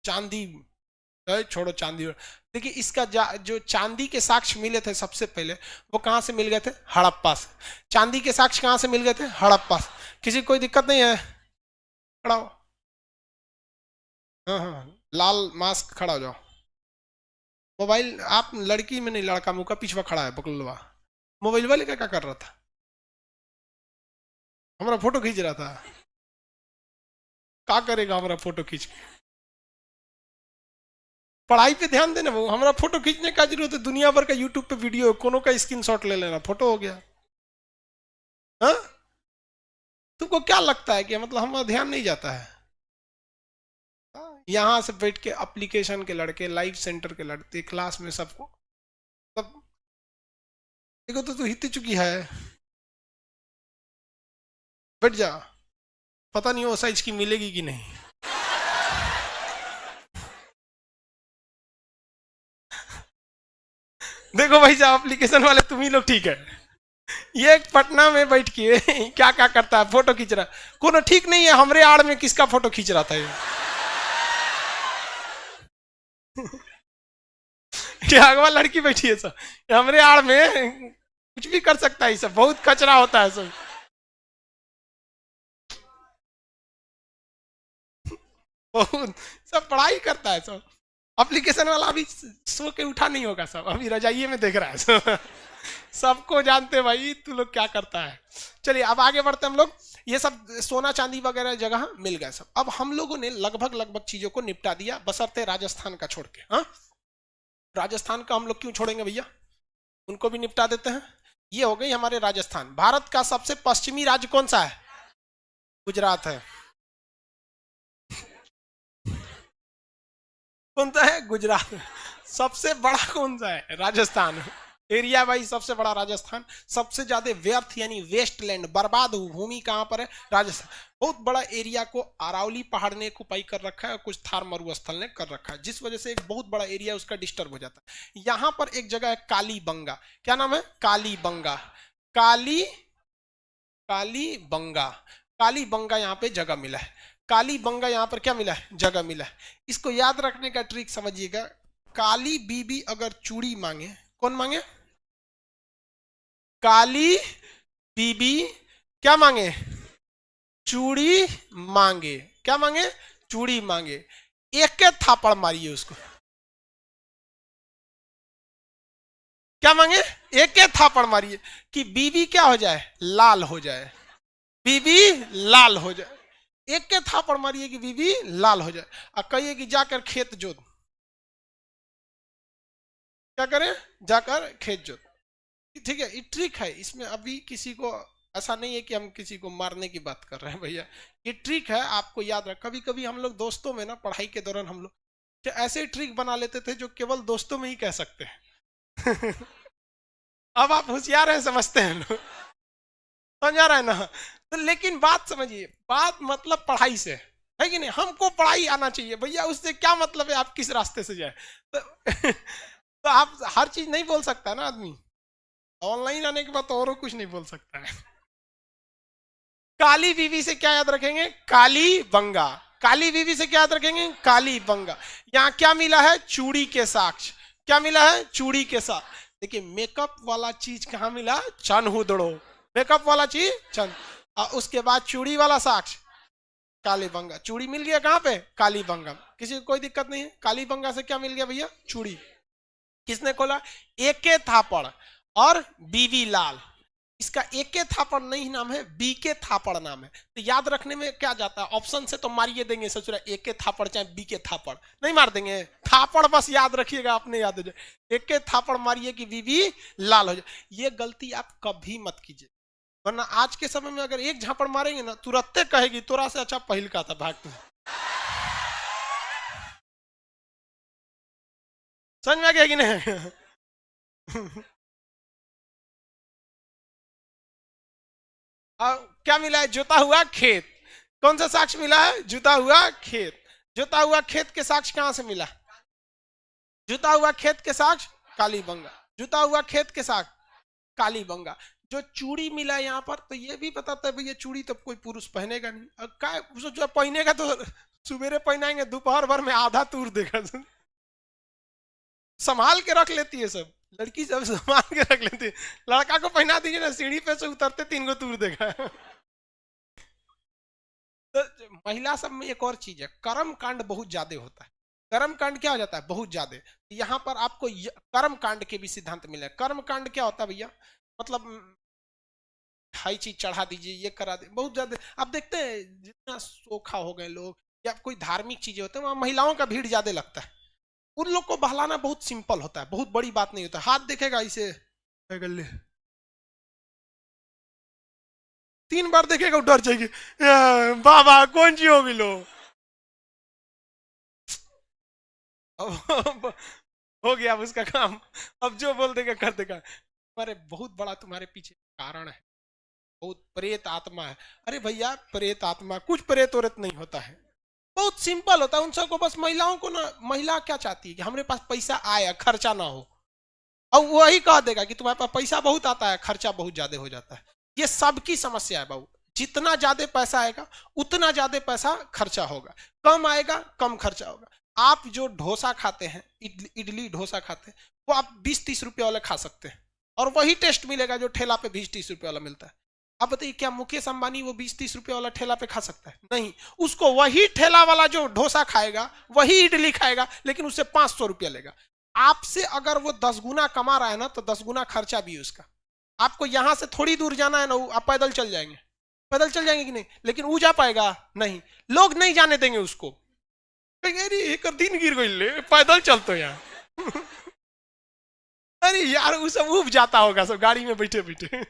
चांदी। छोड़ो चांदी। देखिए इसका जो चांदी के साक्ष्य मिले थे सबसे पहले, वो कहां से मिल गए थे? हड़प्पा से। चांदी के साक्ष्य कहां से मिल गए थे? हड़प्पा से। किसी को कोई दिक्कत नहीं है? खड़ा हो। हाँ हाँ, लाल मास्क, खड़ा हो जाओ। मोबाइल, आप लड़की में नहीं, लड़का मुंह का पिछवा खड़ा है बकलवा। मोबाइल वाले क्या कर रहा था? हमारा फोटो खींच रहा था। क्या करेगा हमारा फोटो खींच के? पढ़ाई पे ध्यान देना। वो हमारा फोटो खींचने का जरूरत है? दुनिया भर का यूट्यूब पे वीडियो, कोनो का स्क्रीनशॉट ले लेना, फोटो हो गया। हाँ, तुमको क्या लगता है कि मतलब हमारा ध्यान नहीं जाता है? यहाँ से बैठ के एप्लीकेशन के लड़के, लाइव सेंटर के लड़के, क्लास में सबको सब देखो तो तू हित चुकी है। बैठ जा, पता नहीं वो साइज की मिलेगी कि नहीं। देखो भाई साहब, एप्लीकेशन वाले तुम ही लोग ठीक है। ये पटना में बैठ के क्या क्या करता है, फोटो खींच रहा। कोनो ठीक नहीं है, हमरे आड़ में किसका फोटो खींच रहा था ये? क्या अगवा लड़की बैठी है सब, हमरे आड़ में कुछ भी कर सकता है। ये सब बहुत कचरा होता है सब। बहुत सब पढ़ाई करता है सब। एप्लीकेशन वाला अभी सो के उठा नहीं होगा, सब अभी रजाइये में देख रहा है सब। सबको जानते भाई तू लोग क्या करता है। चलिए अब आगे बढ़ते हम लोग। ये सब सोना चांदी वगैरह जगह मिल गया सब। अब हम लोगों ने लगभग लगभग चीजों को निपटा दिया, बशर्ते राजस्थान का छोड़ के। हाँ, राजस्थान का हम लोग क्यों छोड़ेंगे भैया, उनको भी निपटा देते हैं। ये हो गई हमारे राजस्थान। भारत का सबसे पश्चिमी राज्य कौन सा है? गुजरात है। कौन सा है? गुजरात। सबसे बड़ा कौन सा है? राजस्थान। एरिया वाइज सबसे बड़ा राजस्थान। सबसे ज्यादा व्यर्थ यानी वेस्टलैंड, बर्बाद भूमि कहां पर है? राजस्थान। बहुत बड़ा एरिया को अरावली पहाड़ ने ऑक्युपाई कर रखा है और कुछ थार मरुस्थल ने कर रखा है, जिस वजह से एक बहुत बड़ा एरिया उसका डिस्टर्ब हो जाता है। यहां पर एक जगह है कालीबंगा। क्या नाम है? कालीबंगा। काली कालीबंगा। कालीबंगा यहाँ पे जगह मिला है। कालीबंगा यहाँ पर क्या मिला है? जगह मिला है। इसको याद रखने का ट्रिक समझिएगा। काली बीबी अगर चूड़ी मांगे, कौन मांगे? काली बीबी क्या मांगे? चूड़ी मांगे। क्या मांगे? चूड़ी मांगे। एक के थापड़ मारिए उसको। क्या मांगे? एक के थापड़ मारिए कि बीबी क्या हो जाए? लाल हो जाए। बीबी लाल हो जाए। एक के थापड़ मारिए कि बीबी लाल हो जाए, और कहिए कि जाकर खेत जोत। क्या करें? जाकर खेत जोत। ठीक है, ये ट्रिक है। इसमें अभी किसी को ऐसा नहीं है कि हम किसी को मारने की बात कर रहे हैं भैया। ये ट्रिक है, आपको याद रख। कभी कभी हम लोग दोस्तों में ना, पढ़ाई के दौरान हम लोग ऐसे ट्रिक बना लेते थे जो केवल दोस्तों में ही कह सकते हैं। अब आप होशियार हैं, समझते हैं लोग, समझ आ रहा है ना। तो लेकिन बात समझिए, बात मतलब पढ़ाई से है कि नहीं, हमको पढ़ाई आना चाहिए भैया, उससे क्या मतलब है आप किस रास्ते से जाए। तो, तो आप हर चीज नहीं बोल सकता ना आदमी, ऑनलाइन आने के बाद तो और कुछ नहीं बोल सकता है। काली बीवी से क्या याद रखेंगे, काली बंगा। काली बीवी से क्या याद रखेंगे, काली बंगा। यहाँ क्या मिला है, चूड़ी के साक्ष। क्या मिला है, चूड़ी के साक्ष। देखिए मेकअप वाला चीज कहाँ मिला, चनहुदड़ो। मेकअप वाला चीज चन, और उसके बाद चूड़ी वाला साक्ष काली बंगा। चूड़ी मिल गया कहाँ पे, काली बंगा। किसी को कोई दिक्कत नहीं है। काली बंगा से क्या मिल गया भैया, चूड़ी। किसने खोला, एके थापड़ और बीवी लाल। इसका एके थापड़ नहीं नाम है, बीके थापड़ नाम है। तो याद रखने में क्या जाता है, ऑप्शन से तो मारिए देंगे ससुरा, एके थापड़ चाहे बीके थापड़, नहीं मार देंगे, थापड़ बस याद रखिएगा, अपने याद हो जाए। एके थापड़ मारिए कि बीवी लाल हो जाए। ये गलती आप कभी मत कीजिए, वरना आज के समय में अगर एक झापड़ मारेंगे ना, तुरंत कहेगी तोरा से अच्छा पहिल का था, भाग। समझ में आ गया कि नहीं। क्या मिला है, जोता हुआ खेत। कौन सा साक्ष्य मिला है, जुता हुआ खेत। जुता हुआ खेत के साक्ष्य कहां से मिला, जुता हुआ खेत के साक्ष्य काली बंगा। जुता हुआ खेत के साक्ष्य काली बंगा। जो चूड़ी मिला यहाँ पर, तो ये भी बताता है भैया चूड़ी तो कोई पुरुष पहनेगा नहीं, और क्या जो पहनेगा तो सुबेरे पहनाएंगे, दोपहर भर में आधा तूर देगा। संभाल के रख लेती है सब लड़की, सब संभाल के रख लेती है। लड़का को पहना दीजिए ना, सीढ़ी पे से उतरते 3 गो तूर देगा। तो महिला सब में एक और चीज है, कर्म कांड बहुत ज्यादा होता है। कर्म कांड क्या हो जाता है, बहुत ज्यादा। यहाँ पर आपको कर्म कांड के भी सिद्धांत मिले। कर्म कांड क्या होता है भैया, मतलब हाई चीज चढ़ा दीजिए, ये करा दे, बहुत ज्यादा। आप देखते हैं जितना सोखा हो गए लोग, या कोई धार्मिक चीजें होते हैं, वहां महिलाओं का भीड़ ज्यादा लगता है। उन लोग को बहलाना बहुत सिंपल होता है, बहुत बड़ी बात नहीं होता। हाथ देखेगा इसे, गले 3 बार देखेगा, डर जाएगी, बाबा कौन सी होगी लो। अब हो गया अब उसका काम, अब जो बोल देगा कर देगा। तुम्हारे बहुत बड़ा तुम्हारे पीछे कारण है, बहुत प्रेत आत्मा है। अरे भैया प्रेत आत्मा, कुछ प्रेत औरत नहीं होता है, बहुत सिंपल होता है। उन सबको बस, महिलाओं को ना, महिला क्या चाहती है कि हमारे पास पैसा आया, खर्चा ना हो। और वही कह देगा कि तुम्हारे पास पैसा बहुत आता है, खर्चा बहुत ज्यादा हो जाता है। ये सबकी समस्या है बाबू। जितना ज्यादा पैसा आएगा उतना ज्यादा पैसा खर्चा होगा, कम आएगा कम खर्चा होगा। आप जो डोसा खाते हैं, इडली डोसा खाते हैं, वो आप 20-30 रुपए वाले खा सकते हैं, और वही टेस्ट मिलेगा जो ठेला पे 20-30 रुपए वाला मिलता है। अब बताइए क्या मुकेश अंबानी वो 20-30 रुपए वाला ठेला पे खा सकता है, नहीं। उसको वही ठेला वाला जो डोसा खाएगा, वही इडली खाएगा, लेकिन उससे 500 रुपया लेगा। आपसे अगर वो 10 गुना कमा रहा है ना, तो 10 गुना खर्चा भी है उसका। आपको यहां से थोड़ी दूर जाना है ना, आप पैदल चल जाएंगे, पैदल चल जाएंगे कि नहीं, लेकिन वो जा पाएगा नहीं, लोग नहीं जाने देंगे उसको। अरे एक दिन गिर गई ले, पैदल चलते यहाँ। अरे यार वो सब उब जाता होगा सब गाड़ी में बैठे बैठे।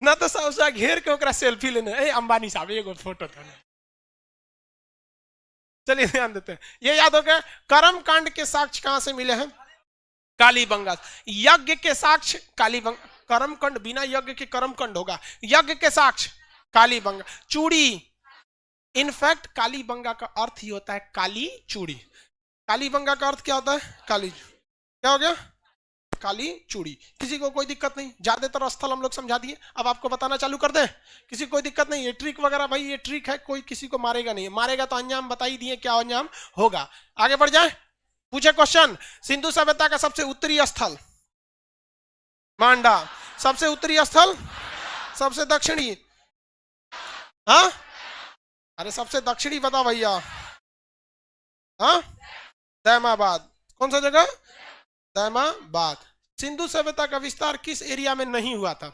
ना तो सब घेर के ओकरा सेल्फी लेने, ए अंबानी साहब एगो फोटो था। चलिए ध्यान देते हैं, ये याद हो गया। कर्म कांड के साक्ष्य कहां से मिले हैं, काली बंगा। यज्ञ के साक्ष्य काली बंगा। कर्म कांड बिना यज्ञ के कर्म कांड होगा, यज्ञ के साक्ष्य काली बंगा। चूड़ी, इनफैक्ट काली बंगा का अर्थ ही होता है काली चूड़ी। काली बंगा का अर्थ क्या होता है, काली। क्या हो गया, काली चूड़ी। किसी को कोई दिक्कत नहीं, ज्यादातर स्थल हम लोग समझा दिए, अब आपको बताना चालू कर दे। किसी को कोई दिक्कत नहीं, ये ट्रिक वगैरह भाई ये ट्रिक है, कोई किसी को मारेगा नहीं, मारेगा तो अंजाम बता ही दिए क्या अंजाम होगा। आगे बढ़ जाए, पूछे क्वेश्चन। सिंधु सभ्यता का सबसे उत्तरी स्थल मांडा, सबसे उत्तरी स्थल, सबसे दक्षिणी, हाँ अरे सबसे दक्षिणी बता भैया, हाँ दैमाबाद। कौन सा जगह, दैमाबाद। सिंधु सभ्यता का विस्तार किस एरिया में नहीं हुआ था,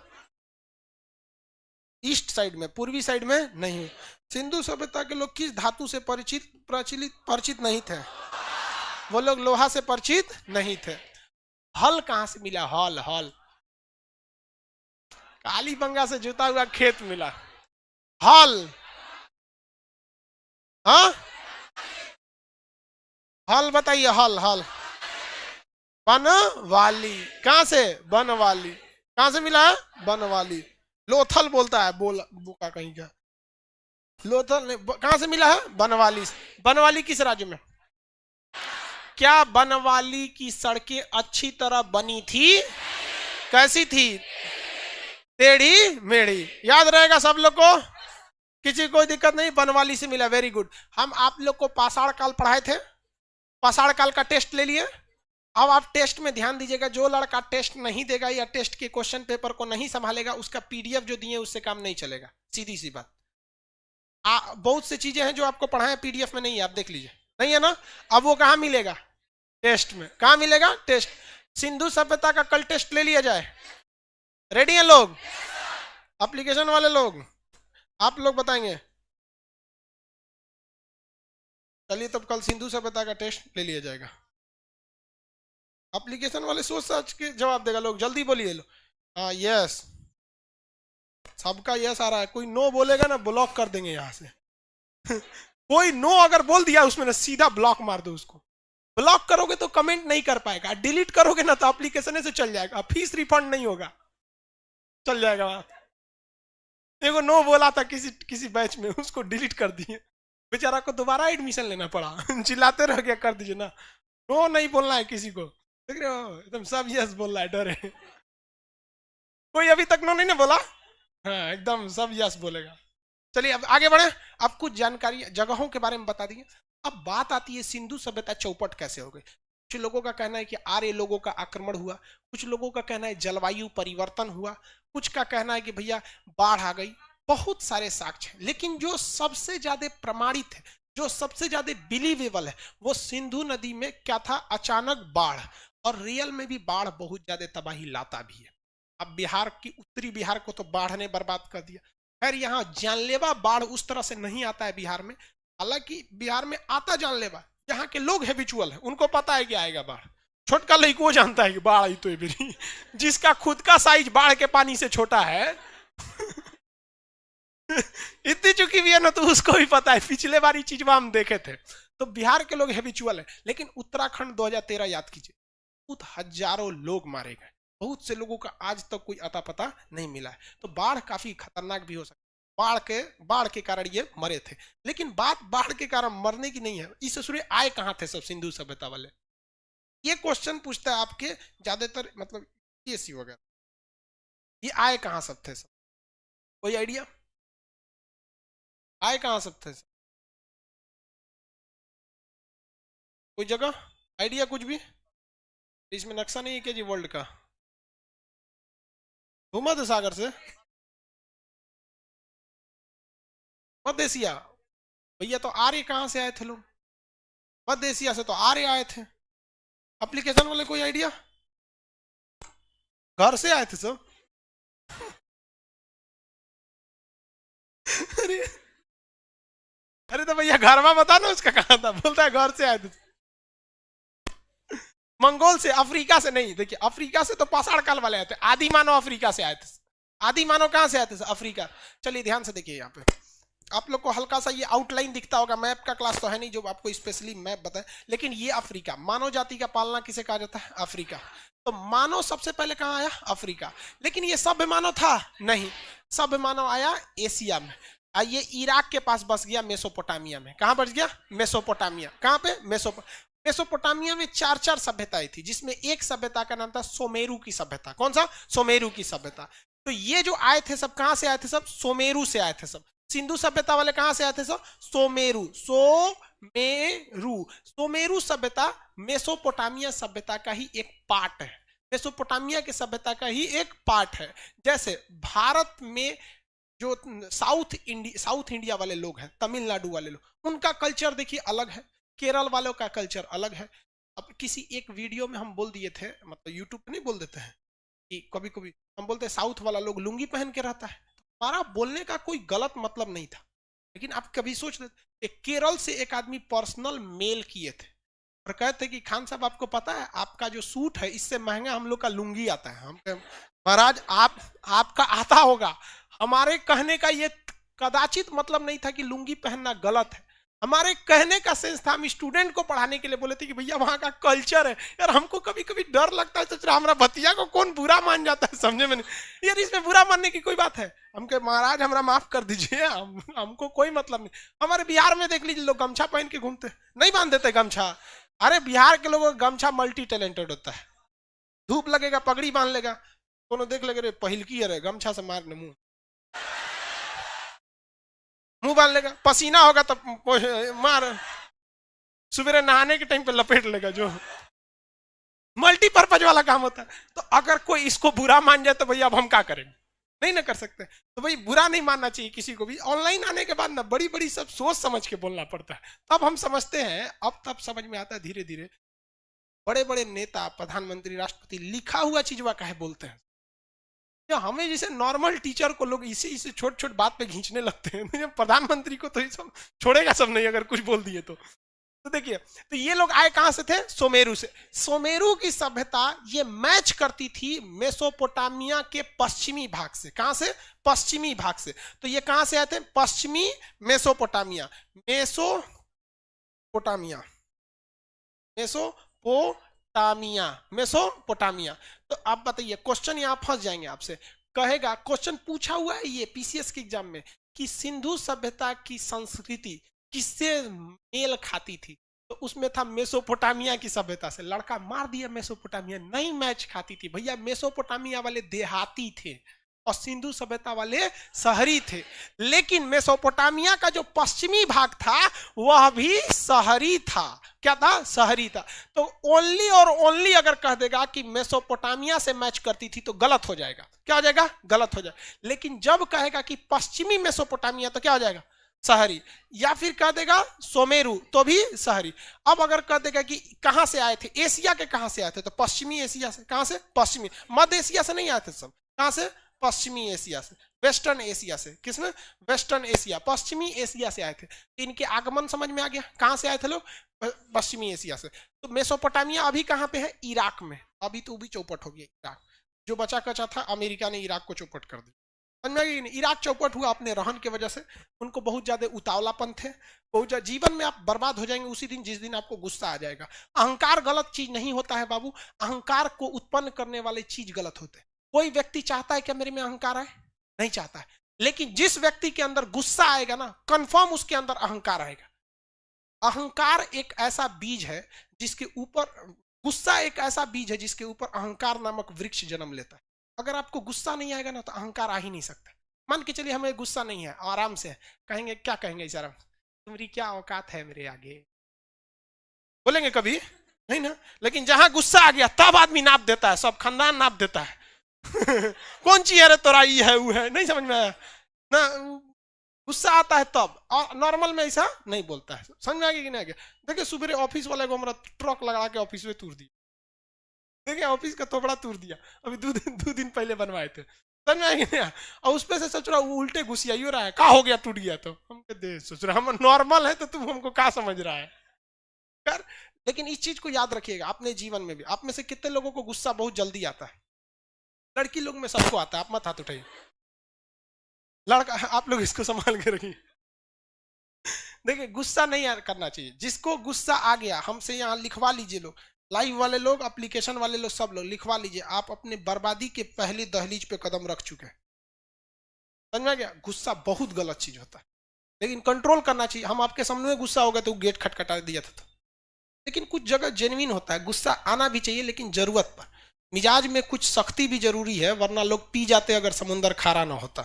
ईस्ट साइड में, पूर्वी साइड में नहीं। सिंधु सभ्यता के लोग किस धातु से परिचित नहीं थे, वो लोग लोहा से परिचित नहीं थे। हल कहां से मिला, हल, हल कालीबंगा से जुता हुआ खेत मिला, हल, हाँ हल बताइए, हल, हल बनवाली। कहां से? बनवाली। कहां से मिला है? बनवाली। लोथल बोलता है, बोल बुका कहीं का। लोथल ने कहां से मिला है? बनवाली। बनवाली किस राज्य में? क्या बनवाली की सड़कें अच्छी तरह बनी थी? कैसी थी? टेढ़ी मेढ़ी। याद रहेगा सब लोग को, किसी कोई दिक्कत नहीं, बनवाली से मिला। Very good. हम आप लोग को पाषाण काल पढ़ाए थे, पाषाण काल का टेस्ट ले लिए। अब आप टेस्ट में ध्यान दीजिएगा, जो लड़का टेस्ट नहीं देगा या टेस्ट के क्वेश्चन पेपर को नहीं संभालेगा, उसका पीडीएफ जो दिए उससे काम नहीं चलेगा, सीधी सी बात। बहुत सी चीजें हैं जो आपको पढ़ाए पीडीएफ में नहीं है, आप देख लीजिए, नहीं है ना? अब वो कहां मिलेगा? टेस्ट में। कहां मिलेगा? टेस्ट। सिंधु सभ्यता का कल टेस्ट ले लिया जाए। रेडी हैं लोग? एप्लीकेशन वाले लोग, आप लोग बताएंगे? चलिए तब कल सिंधु सभ्यता का टेस्ट ले लिया जाएगा। एप्लीकेशन वाले सोच समझ के जवाब देगा लोग, जल्दी बोलिए लो। हाँ यस, सबका यस आ रहा है। कोई नो बोलेगा ना, ब्लॉक कर देंगे यहाँ से। कोई नो अगर बोल दिया उसमें ना, सीधा ब्लॉक मार दो उसको। ब्लॉक करोगे तो कमेंट नहीं कर पाएगा, डिलीट करोगे ना तो एप्लीकेशन से चल जाएगा, फीस रिफंड नहीं होगा, चल जाएगा वहां। देखो नो बोला था किसी बैच में, उसको डिलीट कर दिए, बेचारा को दोबारा एडमिशन लेना पड़ा। चिल्लाते रह गया, कर दीजिए ना, नो नहीं बोलना है किसी को। देख रहे हो, एकदम सब यस बोल रहा है, डर है। कोई अभी तक नो नहीं ना बोला? हाँ एकदम सब यस बोलेगा। चलिए अब आगे बढ़े। अब कुछ जानकारी जगहों के बारे में बता दिए। अब बात आती है सिंधु सभ्यता चौपट कैसे हो गई। कुछ लोगों का कहना है कि आर्य लोगों का आक्रमण हुआ, कुछ लोगों का कहना है जलवायु परिवर्तन हुआ, कुछ का कहना है कि भैया बाढ़ आ गई। बहुत सारे साक्ष्य हैं, लेकिन जो सबसे ज्यादा प्रमाणित है, जो सबसे ज्यादा बिलीवेबल है, वो सिंधु नदी में क्या था? अचानक बाढ़। और रियल में भी बाढ़ बहुत ज्यादा तबाही लाता भी है। अब बिहार की, उत्तरी बिहार को तो बाढ़ ने बर्बाद कर दिया। खैर यहाँ जानलेवा बाढ़ उस तरह से नहीं आता है बिहार में, हालांकि बिहार में आता जानलेवा, यहाँ के लोग हैबिचुअल है, उनको पता है कि आएगा बाढ़। छोटका लड़को जानता है कि बाढ़ आई तो मेरी, जिसका खुद का साइज बाढ़ के पानी से छोटा है। इतनी चुकी भी है ना, तो उसको भी पता है, पिछले बार ये चीज हम देखे थे। तो बिहार के लोग हैबिचुअल है। लेकिन उत्तराखंड 2013 याद कीजिए, बहुत हजारों लोग मारे गए, बहुत से लोगों का आज तक कोई अता पता नहीं मिला है। तो बाढ़ काफी खतरनाक भी हो सकती है। बाढ़ के कारण ये मरे थे। लेकिन बात बाढ़ के कारण मरने की नहीं है, इस सूर्य आए कहां थे सब सिंधु सभ्यता वाले? ये क्वेश्चन पूछता है आपके ज्यादातर, मतलब पीएससी वगैरह, ये आए कहां सब थे सब? कोई आइडिया? आए कहां सब थे सब? कोई जगह आइडिया कुछ भी? इसमें नक्शा नहीं है क्या जी वर्ल्ड का? भूमध्य सागर से, मध्य एशिया। भैया तो आर्य कहां से आए थे लोग? मध्य एशिया से तो आर्य आए थे। एप्लीकेशन वाले कोई आइडिया? घर से आए थे सब। अरे अरे तो भैया घर में बता ना उसका कहां था, बोलता है घर से आए थे। मंगोल से, अफ्रीका से नहीं। देखिए अफ्रीका से तो पाषाण काल वाले आए थे, आदि मानव अफ्रीका से आए थे। आदि मानव कहां से आए थे? अफ्रीका। चलिए ध्यान से देखिए, यहाँ पे आप लोग को हल्का सा ये आउटलाइन दिखता होगा, मैप का क्लास तो है नहीं जो आपको स्पेशली मैप बताए, लेकिन ये अफ्रीका, मानव जाति का पालना किसे कहा जाता है? अफ्रीका। तो मानव सबसे पहले कहां आया? अफ्रीका। लेकिन ये सभ्य मानव था? नहीं, सभ्य मानव आया एशिया में। ये इराक के पास बस गया, मेसोपोटामिया में। कहां बस गया? मेसोपोटामिया। कहां पे? मेसोपोटामिया में चार चार सभ्यताएं थी, जिसमें एक सभ्यता का नाम था सोमेरु की सभ्यता। कौन सा? सोमेरु की सभ्यता। तो ये जो आए थे सब कहां से आए थे? सब सोमेरु से आए थे सब। सिंधु सभ्यता वाले कहां से आए थे सब? सोमेरु। सोमेरु सभ्यता मेसोपोटामिया सभ्यता का ही एक पार्ट है, मेसोपोटामिया की सभ्यता का ही एक पार्ट है। जैसे भारत में जो साउथ इंडिया वाले लोग हैं, तमिलनाडु वाले लोग, उनका कल्चर देखिए अलग है, केरल वालों का कल्चर अलग है। अब किसी एक वीडियो में हम बोल दिए थे, मतलब यूट्यूब पे नहीं बोल देते हैं कि कभी कभी हम बोलते हैं साउथ वाला लोग लुंगी पहन के रहता है, हमारा बोलने का कोई गलत मतलब नहीं था। लेकिन आप कभी सोच लेते, केरल से एक आदमी पर्सनल मेल किए थे और कहते कि खान साहब आपको पता है आपका जो सूट है इससे महंगा हम लोग का लुंगी आता है। हम महाराज आपका आता होगा, हमारे कहने का ये कदाचित मतलब नहीं था कि लुंगी पहनना गलत है। हमारे कहने का सेंस था, हम स्टूडेंट को पढ़ाने के लिए बोले थे कि भैया वहां का कल्चर है। यार हमको कभी कभी डर लगता है, सोच रहा हमारा भतीजा को कौन बुरा मान जाता है, समझे में नहीं। यार इसमें बुरा मानने की कोई बात है? हम कहे महाराज हमरा माफ कर दीजिए, हमको कोई मतलब नहीं। हमारे बिहार में देख लीजिए लोग गमछा पहन के घूमते, नहीं बांध देते गमछा। अरे बिहार के लोगों का गमछा मल्टी टैलेंटेड होता है। धूप लगेगा पगड़ी बांध लेगा, दोनों देख लेगे पहिलकी है गमछा से मारने मुंह बांध लेगा, पसीना होगा तो मार, सुबह नहाने के टाइम पे लपेट लेगा, जो मल्टीपर्पज वाला काम होता है। तो अगर कोई इसको बुरा मान जाए तो भैया अब हम क्या करेंगे? नहीं ना कर सकते। तो भाई बुरा नहीं मानना चाहिए किसी को भी। ऑनलाइन आने के बाद ना बड़ी बड़ी सब सोच समझ के बोलना पड़ता है, तब हम समझते हैं। अब तब समझ में आता है धीरे धीरे। बड़े बड़े नेता, प्रधानमंत्री, राष्ट्रपति लिखा हुआ चीज वह कहे बोलते हैं। जो हमें जैसे नॉर्मल टीचर को लोग इसे छोट छोट बात पे खींचने लगते हैं, प्रधानमंत्री को तो ये सब छोड़ेगा सब नहीं अगर कुछ बोल दिए तो देखिए, तो ये लोग आए कहां से थे? सुमेरु से। सुमेरु की सभ्यता ये मैच करती थी मेसोपोटामिया के पश्चिमी भाग से। कहां से? पश्चिमी भाग से। तो ये कहां से आए थे? पश्चिमी मेसोपोटामिया। Mesopotamia, Mesopotamia, Mesopotamia. तो आप बताइए, क्वेश्चन यहां फंस जाएंगे आपसे। कहेगा, क्वेश्चन पूछा हुआ है ये पीसीएस के एग्जाम में कि सिंधु सभ्यता की संस्कृति किससे मेल खाती थी? तो उसमें था मेसोपोटामिया की सभ्यता से। लड़का मार दिया, मेसोपोटामिया नहीं मैच खाती थी भैया। मेसोपोटामिया वाले देहाती थे और सिंधु सभ्यता वाले शहरी थे। लेकिन मेसोपोटामिया का जो पश्चिमी भाग था वह भी शहरी था। क्या था? शहरी था। तो ओनली और ओनली अगर कह देगा कि मेसोपोटामिया से मैच करती थी तो गलत हो जाएगा। क्या हो जाएगा? गलत हो जाएगा। लेकिन जब कहेगा कि पश्चिमी मेसोपोटामिया तो क्या हो जाएगा? शहरी। या फिर कह देगा सुमेरु तो भी शहरी। अब अगर कह देगा कि कहां से आए थे, एशिया के कहां से आए थे, तो पश्चिमी एशिया से। कहां से? पश्चिमी। मध्य एशिया से नहीं आए थे सब। कहां से? पश्चिमी एशिया से, वेस्टर्न एशिया से। किसमें? वेस्टर्न एशिया, पश्चिमी एशिया से आए थे। इनके आगमन समझ में आ गया। कहां से आए थे लोग? पश्चिमी एशिया से। तो मेसोपोटामिया अभी कहां पे है? इराक में। अभी तो भी चौपट हो गया इराक। जो बचा कचा था अमेरिका ने इराक को चौपट कर दिया। इराक चौपट हुआ अपने रहन की वजह से। उनको बहुत ज्यादा उतावलापन थे। बहुत जीवन में आप बर्बाद हो जाएंगे उसी दिन जिस दिन आपको गुस्सा आ जाएगा। अहंकार गलत चीज नहीं होता है बाबू। अहंकार को उत्पन्न करने वाले चीज गलत होते हैं। कोई व्यक्ति चाहता है क्या मेरे में अहंकार आए? नहीं चाहता है। लेकिन जिस व्यक्ति के अंदर गुस्सा आएगा ना, कंफर्म उसके अंदर अहंकार आएगा। अहंकार एक ऐसा बीज है जिसके ऊपर, गुस्सा एक ऐसा बीज है जिसके ऊपर अहंकार नामक वृक्ष जन्म लेता है। अगर आपको गुस्सा नहीं आएगा ना तो अहंकार आ ही नहीं सकता। मान के चलिए हमें गुस्सा नहीं है, आराम से कहेंगे, क्या कहेंगे इस आराम? तुम्हारी क्या औकात है मेरे आगे? बोलेंगे कभी? नहीं ना। लेकिन जहां गुस्सा आ गया तब आदमी नाप देता है, सब खानदान नाप देता है। कौन चीज है रे तोरा, ये है वो है, नहीं समझ में आया ना। गुस्सा आता है तब, और नॉर्मल में ऐसा नहीं बोलता है। समझ में आ गया कि नहीं आ गया? देखिए सुबह ऑफिस वाले को हमारा ट्रक लगा के ऑफिस में तोड़ दिया। देखिए ऑफिस का थोबड़ा तोड़ दिया, अभी दो दिन पहले बनवाए थे। समझ में आ गया? और उस पे से सोच रहा वो उल्टे घुसिया रहा है, क्या हो गया टूट गया? तो हम कहते सोच रहा हम नॉर्मल है तो तुम हमको क्या समझ रहा है कर। लेकिन इस चीज को याद रखिएगा अपने जीवन में भी। आप में से कितने लोगों को गुस्सा बहुत जल्दी आता है? लड़की लोग में सबको आता है, आप मत हाथ उठाइए। लड़का आप लोग इसको संभाल के रखिए। देखिए गुस्सा नहीं करना चाहिए। जिसको गुस्सा आ गया हमसे यहाँ लिखवा लीजिए, लोग लाइव वाले लोग, एप्लीकेशन वाले लोग, सब लोग लिखवा लीजिए। आप अपने बर्बादी के पहली दहलीज पे कदम रख चुके हैं। समझ में आ गया? गुस्सा बहुत गलत चीज होता है, लेकिन कंट्रोल करना चाहिए। हम आपके सामने में गुस्सा हो गया तो गेट खटखटा दिया था। लेकिन कुछ जगह जेन्युइन होता है, गुस्सा आना भी चाहिए लेकिन जरूरत पर। मिजाज में कुछ सख्ती भी जरूरी है, वरना लोग पी जाते अगर समुंदर खारा ना होता।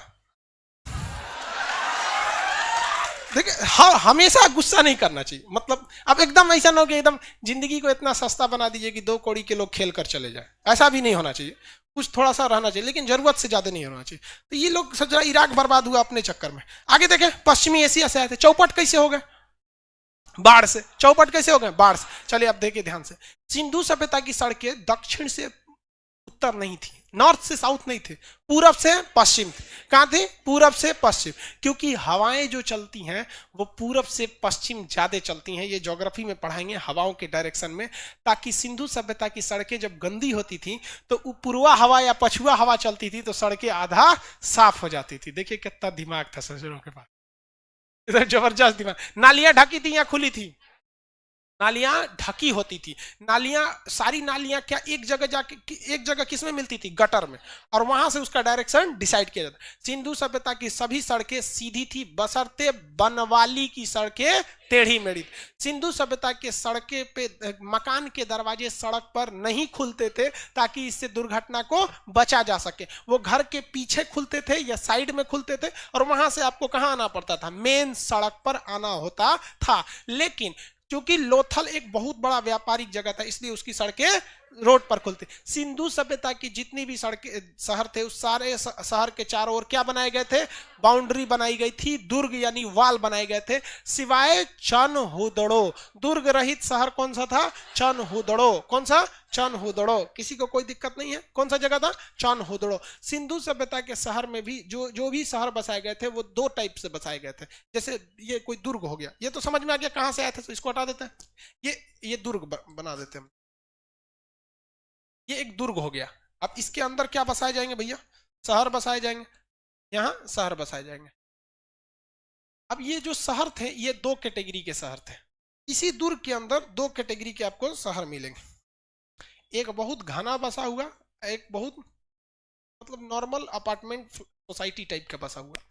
देखिए हाँ, हमेशा गुस्सा नहीं करना चाहिए। मतलब अब एकदम ऐसा ना हो कि एकदम जिंदगी को इतना सस्ता बना दीजिए कि 2 कौड़ी के लोग खेल कर चले जाए। ऐसा भी नहीं होना चाहिए। कुछ थोड़ा सा रहना चाहिए लेकिन जरूरत से ज्यादा नहीं होना चाहिए। तो ये लोग सोच रहा इराक बर्बाद हुआ अपने चक्कर में। आगे देखें, पश्चिमी एशिया से आए थे। चौपट कैसे हो गए? बाढ़ से। चौपट कैसे हो गए? बाढ़ से। चलिए अब देखिए ध्यान से। सिंधु सभ्यता की सड़कें दक्षिण से उत्तर नहीं थी, नॉर्थ से साउथ नहीं थे, पूरब से पश्चिम थे। कहां थे? पूरब से पश्चिम। क्योंकि हवाएं जो चलती हैं वो पूरब से पश्चिम ज्यादा चलती हैं। ये ज्योग्राफी में पढ़ाएंगे हवाओं के डायरेक्शन में। ताकि सिंधु सभ्यता की सड़कें जब गंदी होती थी तो पूर्वा हवा या पछुआ हवा चलती थी तो सड़कें आधा साफ हो जाती थी। देखिए कितना दिमाग था ससुरों के पास। इधर जबरदस्त दिमाग। नालियां ढकी थी या खुली थी? नालियां ढकी होती थी। नालियां, सारी नालियां क्या एक जगह जाके, एक जगह किसमें मिलती थी? गटर में, और वहां से उसका डायरेक्शन डिसाइड किया जाता। सिंधु सभ्यता की सभी सड़कें सीधी थी बशर्ते बनवाली की सड़कें टेढ़ी मेढ़ी। सिंधु सभ्यता के सड़कें पे मकान के दरवाजे सड़क पर नहीं खुलते थे ताकि इससे दुर्घटना को बचा जा सके। वो घर के पीछे खुलते थे या साइड में खुलते थे, और वहां से आपको कहां आना पड़ता था? मेन सड़क पर आना होता था। लेकिन क्योंकि लोथल एक बहुत बड़ा व्यापारिक जगह था, इसलिए उसकी सड़कें रोड पर खुलती। सिंधु सभ्यता की जितनी भी सड़कें, शहर थे, उस सारे शहर के चारों ओर क्या बनाए गए थे? बाउंड्री बनाई गई थी, दुर्ग यानी वाल बनाए गए थे, सिवाय चनहुदड़ो। दुर्ग रहित शहर कौन सा था? चनहुदड़ो। कौन सा? चनहुदड़ो। किसी को कोई दिक्कत नहीं है? कौन सा जगह था? चनहुदड़ो। सिंधु सभ्यता के शहर में भी जो भी शहर बसाए गए थे वो दो टाइप से बसाए गए थे। जैसे ये कोई दुर्ग हो गया, ये तो समझ में आ गया कहां से आया था, तो इसको हटा देते हैं। ये दुर्ग बना देते हैं। ये एक दुर्ग हो गया। अब इसके अंदर क्या बसाए जाएंगे भैया? शहर बसाए जाएंगे, यहां शहर बसाए जाएंगे। अब ये जो शहर थे ये दो कैटेगरी के शहर थे। इसी दुर्ग के अंदर दो कैटेगरी के आपको शहर मिलेंगे। एक बहुत घना बसा हुआ, एक बहुत मतलब नॉर्मल अपार्टमेंट सोसाइटी टाइप का बसा हुआ।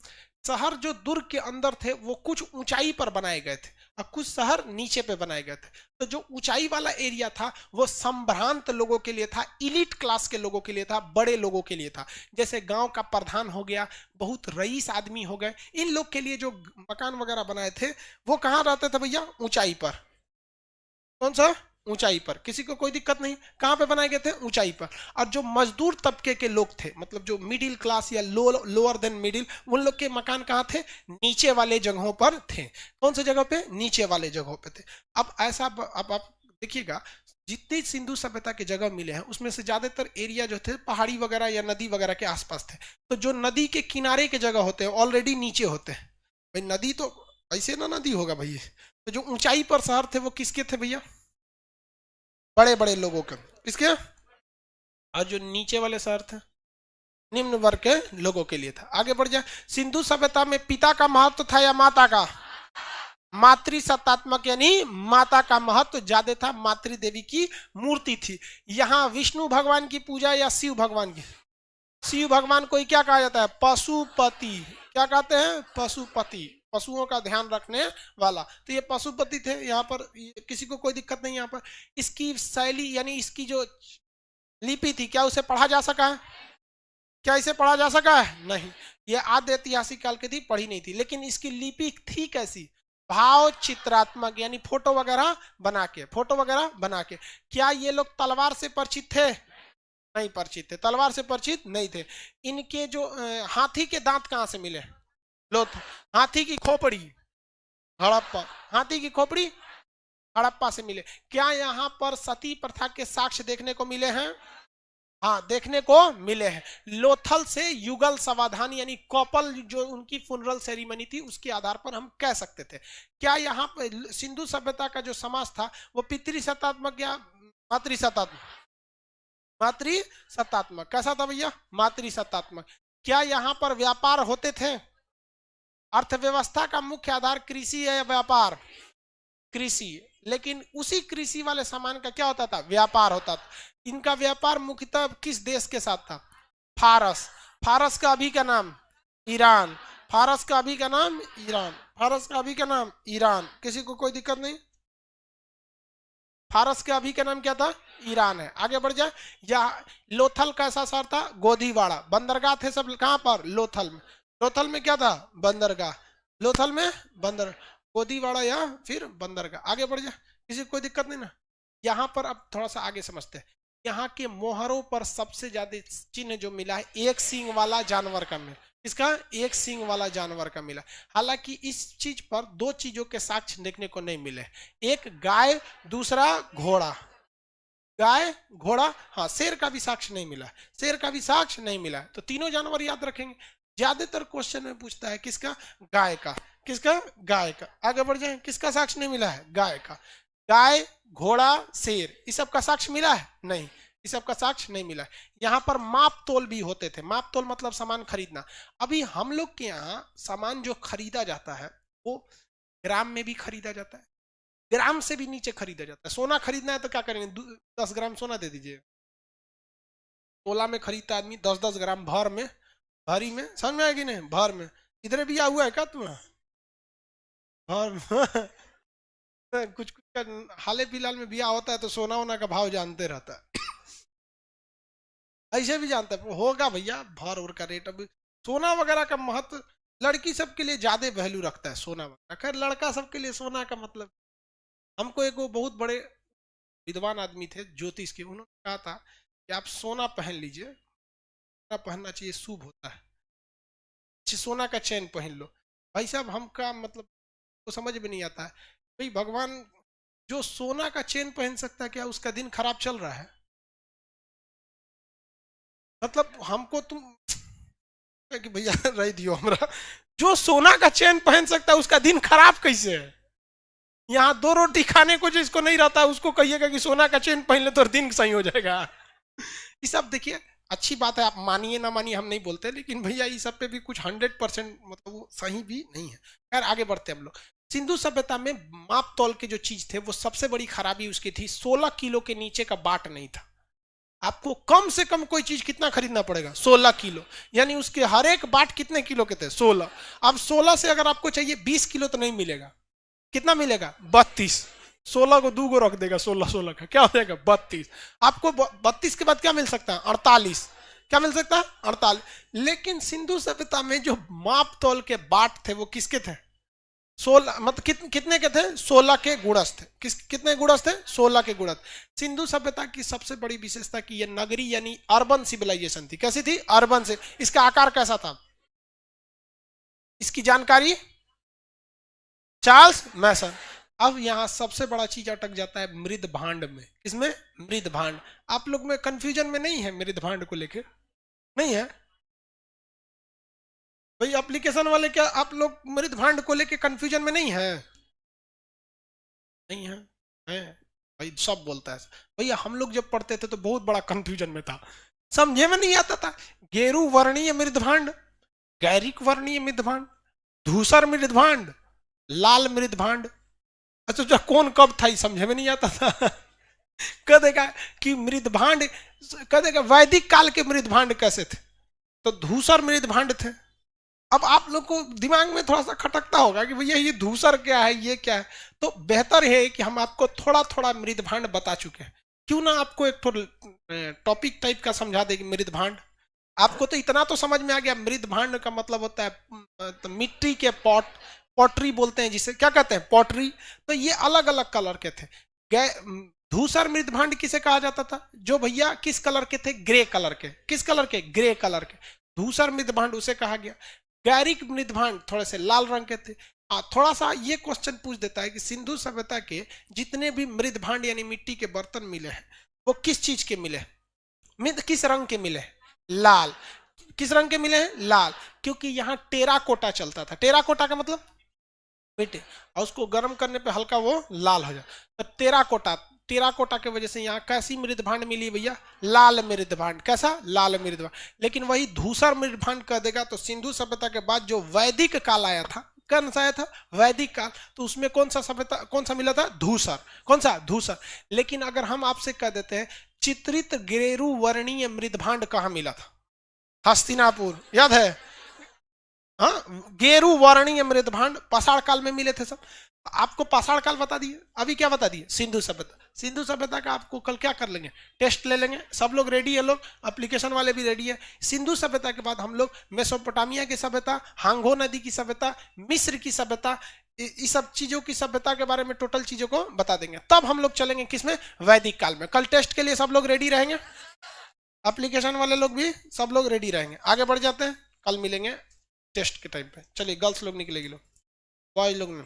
शहर जो दुर्ग के अंदर थे वो कुछ ऊंचाई पर बनाए गए थे और कुछ शहर नीचे पे बनाए गए थे। तो जो ऊंचाई वाला एरिया था वो संभ्रांत लोगों के लिए था, इलीट क्लास के लोगों के लिए था, बड़े लोगों के लिए था। जैसे गांव का प्रधान हो गया, बहुत रईस आदमी हो गए, इन लोग के लिए जो मकान वगैरह बनाए थे वो कहाँ रहते थे भैया? ऊंचाई पर। कौन सा? ऊंचाई पर। किसी को कोई दिक्कत नहीं। कहां पे बनाए गए थे? ऊंचाई पर। और जो मजदूर तबके के लोग थे, मतलब जो मिडिल क्लास या लोअर देन मिडिल, उन लोग के मकान कहां थे? नीचे वाले जगहों पर थे। कौन से जगह पे? नीचे वाले जगहों पे थे। अब ऐसा, अब आप देखिएगा जितनी सिंधु सभ्यता के जगह मिले हैं उसमें से ज्यादातर एरिया जो थे पहाड़ी वगैरह या नदी वगैरह के आसपास थे। तो जो नदी के किनारे के जगह होते हैं ऑलरेडी नीचे होते हैं। भाई नदी तो ऐसे ना नदी होगा भाई। तो जो ऊंचाई पर शहर थे वो किसके थे भैया? बड़े बड़े लोगों के। किसके? और जो नीचे वाले शहर थे निम्न वर्ग के लोगों के लिए था। आगे बढ़ जाए। सिंधु सभ्यता में पिता का महत्व था या माता का? मातृ सत्तात्मक यानी माता का महत्व ज्यादा था। मातृ देवी की मूर्ति थी। यहाँ विष्णु भगवान की पूजा या शिव भगवान की? शिव भगवान को क्या कहा जाता है? पशुपति। क्या कहते हैं? पशुपति, पशुओं का ध्यान रखने वाला। तो ये पशुपति थे यहाँ पर, किसी को कोई दिक्कत नहीं यहाँ पर। इसकी शैली यानी इसकी जो लिपि थी क्या उसे पढ़ा जा सका है? क्या इसे पढ़ा जा सका है? नहीं। ये आद्य ऐतिहासिक काल की थी, पढ़ी नहीं थी। लेकिन इसकी लिपि थी कैसी? भाव चित्रात्मक, यानी फोटो वगैरह बना के, फोटो वगैरह बना के। क्या ये लोग तलवार से परिचित थे? नहीं परिचित थे, तलवार से परिचित नहीं थे। इनके जो हाथी के दांत कहां से मिले? लोथ। हाथी की खोपड़ी? हड़प्पा। हाथी की खोपड़ी हड़प्पा से मिले। क्या यहाँ पर सती प्रथा के साक्ष्य देखने को मिले हैं? हाँ, देखने को मिले हैं। लोथल से युगल समाधान यानी कपल जो उनकी फुनरल सेरिमनी थी उसके आधार पर हम कह सकते थे। क्या यहाँ पर सिंधु सभ्यता का जो समाज था वो पितृसत्तात्मक या मातृसत्तात्मक? मातृसत्तात्मक। कैसा था भैया? मातृसत्तात्मक। क्या यहाँ पर व्यापार होते थे? अर्थव्यवस्था का मुख्य आधार कृषि है या व्यापार? कृषि। लेकिन उसी कृषि वाले सामान का क्या होता था? व्यापार होता था। इनका व्यापार मुख्यतः किस देश के साथ था? फारस। फारस का अभी का नाम ईरान। फारस का अभी का नाम ईरान। फारस का अभी का नाम ईरान। किसी को कोई दिक्कत नहीं? फारस का अभी का नाम क्या था? ईरान है। आगे बढ़ जाए। यह लोथल कैसा शहर था? गोदीवाड़ा। बंदरगाह थे सब कहां पर? लोथल में। लोथल में क्या था? बंदरगाह। लोथल में बंदर, गोदीवाड़ा या फिर बंदरगाह। आगे बढ़ जाए। किसी को कोई दिक्कत नहीं ना? यहाँ पर अब थोड़ा सा आगे समझते हैं। यहाँ के मोहरों पर सबसे ज्यादा चिन्ह जो मिला है एक सींग वाला जानवर का मिला। इसका एक सींग वाला जानवर का मिला। हालांकि इस चीज पर दो चीजों के साक्ष्य देखने को नहीं मिले। एक गाय, दूसरा घोड़ा। गाय, घोड़ा, हाँ। शेर का भी साक्ष्य नहीं मिला। शेर का भी साक्ष्य नहीं मिला। तो तीनों जानवर याद रखेंगे। ज्यादातर क्वेश्चन में पूछता है किसका? गाय का। किसका? गाय का। आगे बढ़ जाए। किसका साक्ष्य नहीं मिला है? गाय का। गाय, घोड़ा, शेर, इस सब का साक्ष्य मिला है? नहीं, इस सब का साक्ष्य नहीं मिला है। यहाँ पर माप तोल भी होते थे। माप तोल मतलब सामान खरीदना। अभी हम लोग के यहाँ सामान जो खरीदा जाता है वो ग्राम में भी खरीदा जाता है, ग्राम से भी नीचे खरीदा जाता है। सोना खरीदना है तो क्या करेंगे, 10 ग्राम सोना दे दीजिए। तोला में खरीदता आदमी 10-10 ग्राम भर में, भरी में, समझ में आएगी नहीं, भर में। इधर भी हुआ है क्या तुम्हें, भर में? कुछ कुछ का हाल फिलहाल में बिया होता है तो सोना वोना का भाव जानते रहता है। ऐसे भी जानता है होगा भैया, भर और का रेट। अब सोना वगैरह का महत्व लड़की सब के लिए ज्यादा वैल्यू रखता है सोना वगैरह, खैर लड़का सब के लिए सोना का मतलब। हमको एक वो बहुत बड़े विद्वान आदमी थे ज्योतिष के, उन्होंने कहा था कि आप सोना पहन लीजिए, सोना पहनना चाहिए, शुभ होता है, सोना का चैन पहन लो। भाई साहब हमका मतलब वो समझ में नहीं आता है, भाई भगवान जो सोना का चेन पहन सकता है क्या उसका दिन खराब चल रहा है? मतलब हमको तुम कि भैया रह दियो हमरा, जो सोना का चेन पहन सकता है उसका दिन खराब कैसे है? यहाँ 2 रोटी खाने को जिसको नहीं रहता उसको कहिएगा कि सोना का चेन पहन ले तो दिन सही हो जाएगा। ये सब देखिए अच्छी बात है, आप मानिए ना मानिए हम नहीं बोलते, लेकिन भैया ये सब पे भी कुछ 100% मतलब वो सही भी नहीं है। खैर आगे बढ़ते हम लोग। सिंधु सभ्यता में माप तौल के जो चीज थे वो सबसे बड़ी खराबी उसकी थी, 16 किलो के नीचे का बाट नहीं था। आपको कम से कम कोई चीज कितना खरीदना पड़ेगा, 16 किलो, यानी उसके हर एक बाट कितने किलो के थे, 16। अब 16 से अगर आपको चाहिए 20 किलो तो नहीं मिलेगा, कितना मिलेगा, 32। 16 को 2 को रख देगा, 16 का क्या हो जाएगा, 32। आपको 32 के बाद क्या मिल सकता है, 48। क्या मिल सकता है, 48। लेकिन सिंधु सभ्यता में जो माप तौल के बाट थे वो किसके थे, 16, मतलब कितने के थे, 16 के गुणज थे। कितने गुणज थे, 16 के गुणज। सिंधु सभ्यता की सबसे बड़ी विशेषता की ये नगरी यानी अर्बन सिविलाइजेशन थी। कैसी थी, अर्बन से। इसका आकार कैसा था, इसकी जानकारी चार्ल्स मैसन। अब यहां सबसे बड़ा चीज अटक जाता है मृद भांड में। इसमें मृद भांड, आप लोग में कंफ्यूजन में नहीं है मृद भांड को लेके, नहीं है भाई एप्लीकेशन वाले, क्या आप लोग मृद भांड को लेके कंफ्यूजन में नहीं है, नहीं है, है भाई, सब बोलता है भैया। हम लोग जब पढ़ते थे तो बहुत बड़ा कंफ्यूजन में था, समझे में नहीं आता था। गेरू वर्णीय मृदभांड, गैरिक वर्णीय मृदभांड, धूसर मृदभांड, लाल मृदभांड। अच्छा जो कौन कब था समझे में नहीं आता था। कह देगा कि मृदभांड, कह देगा वैदिक काल के मृदभांड कैसे थे, तो धूसर मृदभांड थे। अब आप लोग को दिमाग में थोड़ा सा खटकता होगा कि भैया ये धूसर क्या है, ये क्या है। तो बेहतर है कि हम आपको थोड़ा थोड़ा मृदभांड बता चुके हैं, क्यों ना आपको एक टॉपिक टाइप का समझा देगी मृदभांड। आपको तो इतना तो समझ में आ गया, मृदभांड का मतलब होता है तो मिट्टी के पॉट, पॉटरी बोलते हैं जिसे, क्या कहते हैं, पॉटरी। तो ये अलग अलग कलर के थे। धूसर मृदभांड किसे कहा जाता था, जो भैया किस कलर के थे, ग्रे कलर के। किस कलर के, ग्रे कलर के। धूसर मृदभांड उसे कहा गया। गैरिक मृदभांड थोड़े से लाल रंग के थे। थोड़ा सा ये क्वेश्चन पूछ देता है कि सिंधु सभ्यता के जितने भी मृदभांड यानी मिट्टी के बर्तन मिले हैं वो किस चीज के मिले, किस रंग के मिले, लाल। किस रंग के मिले हैं, लाल, क्योंकि यहाँ टेराकोटा चलता था। टेराकोटा का मतलब मिट्टी, और उसको गर्म करने पे हल्का वो लाल हो जाए, तो टेराकोटा। टेराकोटा के वजह से यहाँ कैसी मृदभांड मिली भैया, लाल मृदभांड। कैसा, लाल मृदभांड। लेकिन वही धूसर मृदभांड कह देगा तो सिंधु सभ्यता के बाद जो वैदिक काल आया था, कौन सा आया था, वैदिक काल, तो उसमें कौन सा सभ्यता, कौन सा मिला था, धूसर। कौन सा, धूसर। लेकिन अगर हम आपसे कह देते हैं चित्रित गेरू वर्णीय मृदभांड कहाँ मिला था, हस्तिनापुर, याद है, हाँ, गेरू वर्णीय मृदभांड पाषाण काल में मिले थे सब। आपको पाषाण काल बता दिए, अभी क्या बता दिए, सिंधु सभ्यता। सिंधु सभ्यता का आपको कल क्या कर लेंगे, टेस्ट ले लेंगे। सब लोग रेडी है, लोग एप्लीकेशन वाले भी रेडी है। सिंधु सभ्यता के बाद हम लोग मेसोपोटामिया की सभ्यता, हांगो नदी की सभ्यता, मिस्र की सभ्यता, इस सब चीजों की सभ्यता के बारे में टोटल चीजों को बता देंगे। तब हम लोग चलेंगे किसमें, वैदिक काल में। कल टेस्ट के लिए सब लोग रेडी रहेंगे, एप्लीकेशन वाले लोग भी सब लोग रेडी रहेंगे। आगे बढ़ जाते हैं, कल मिलेंगे टेस्ट के टाइम पे। चलिए गर्ल्स लोग निकलेगी, लोग बॉयज लोग में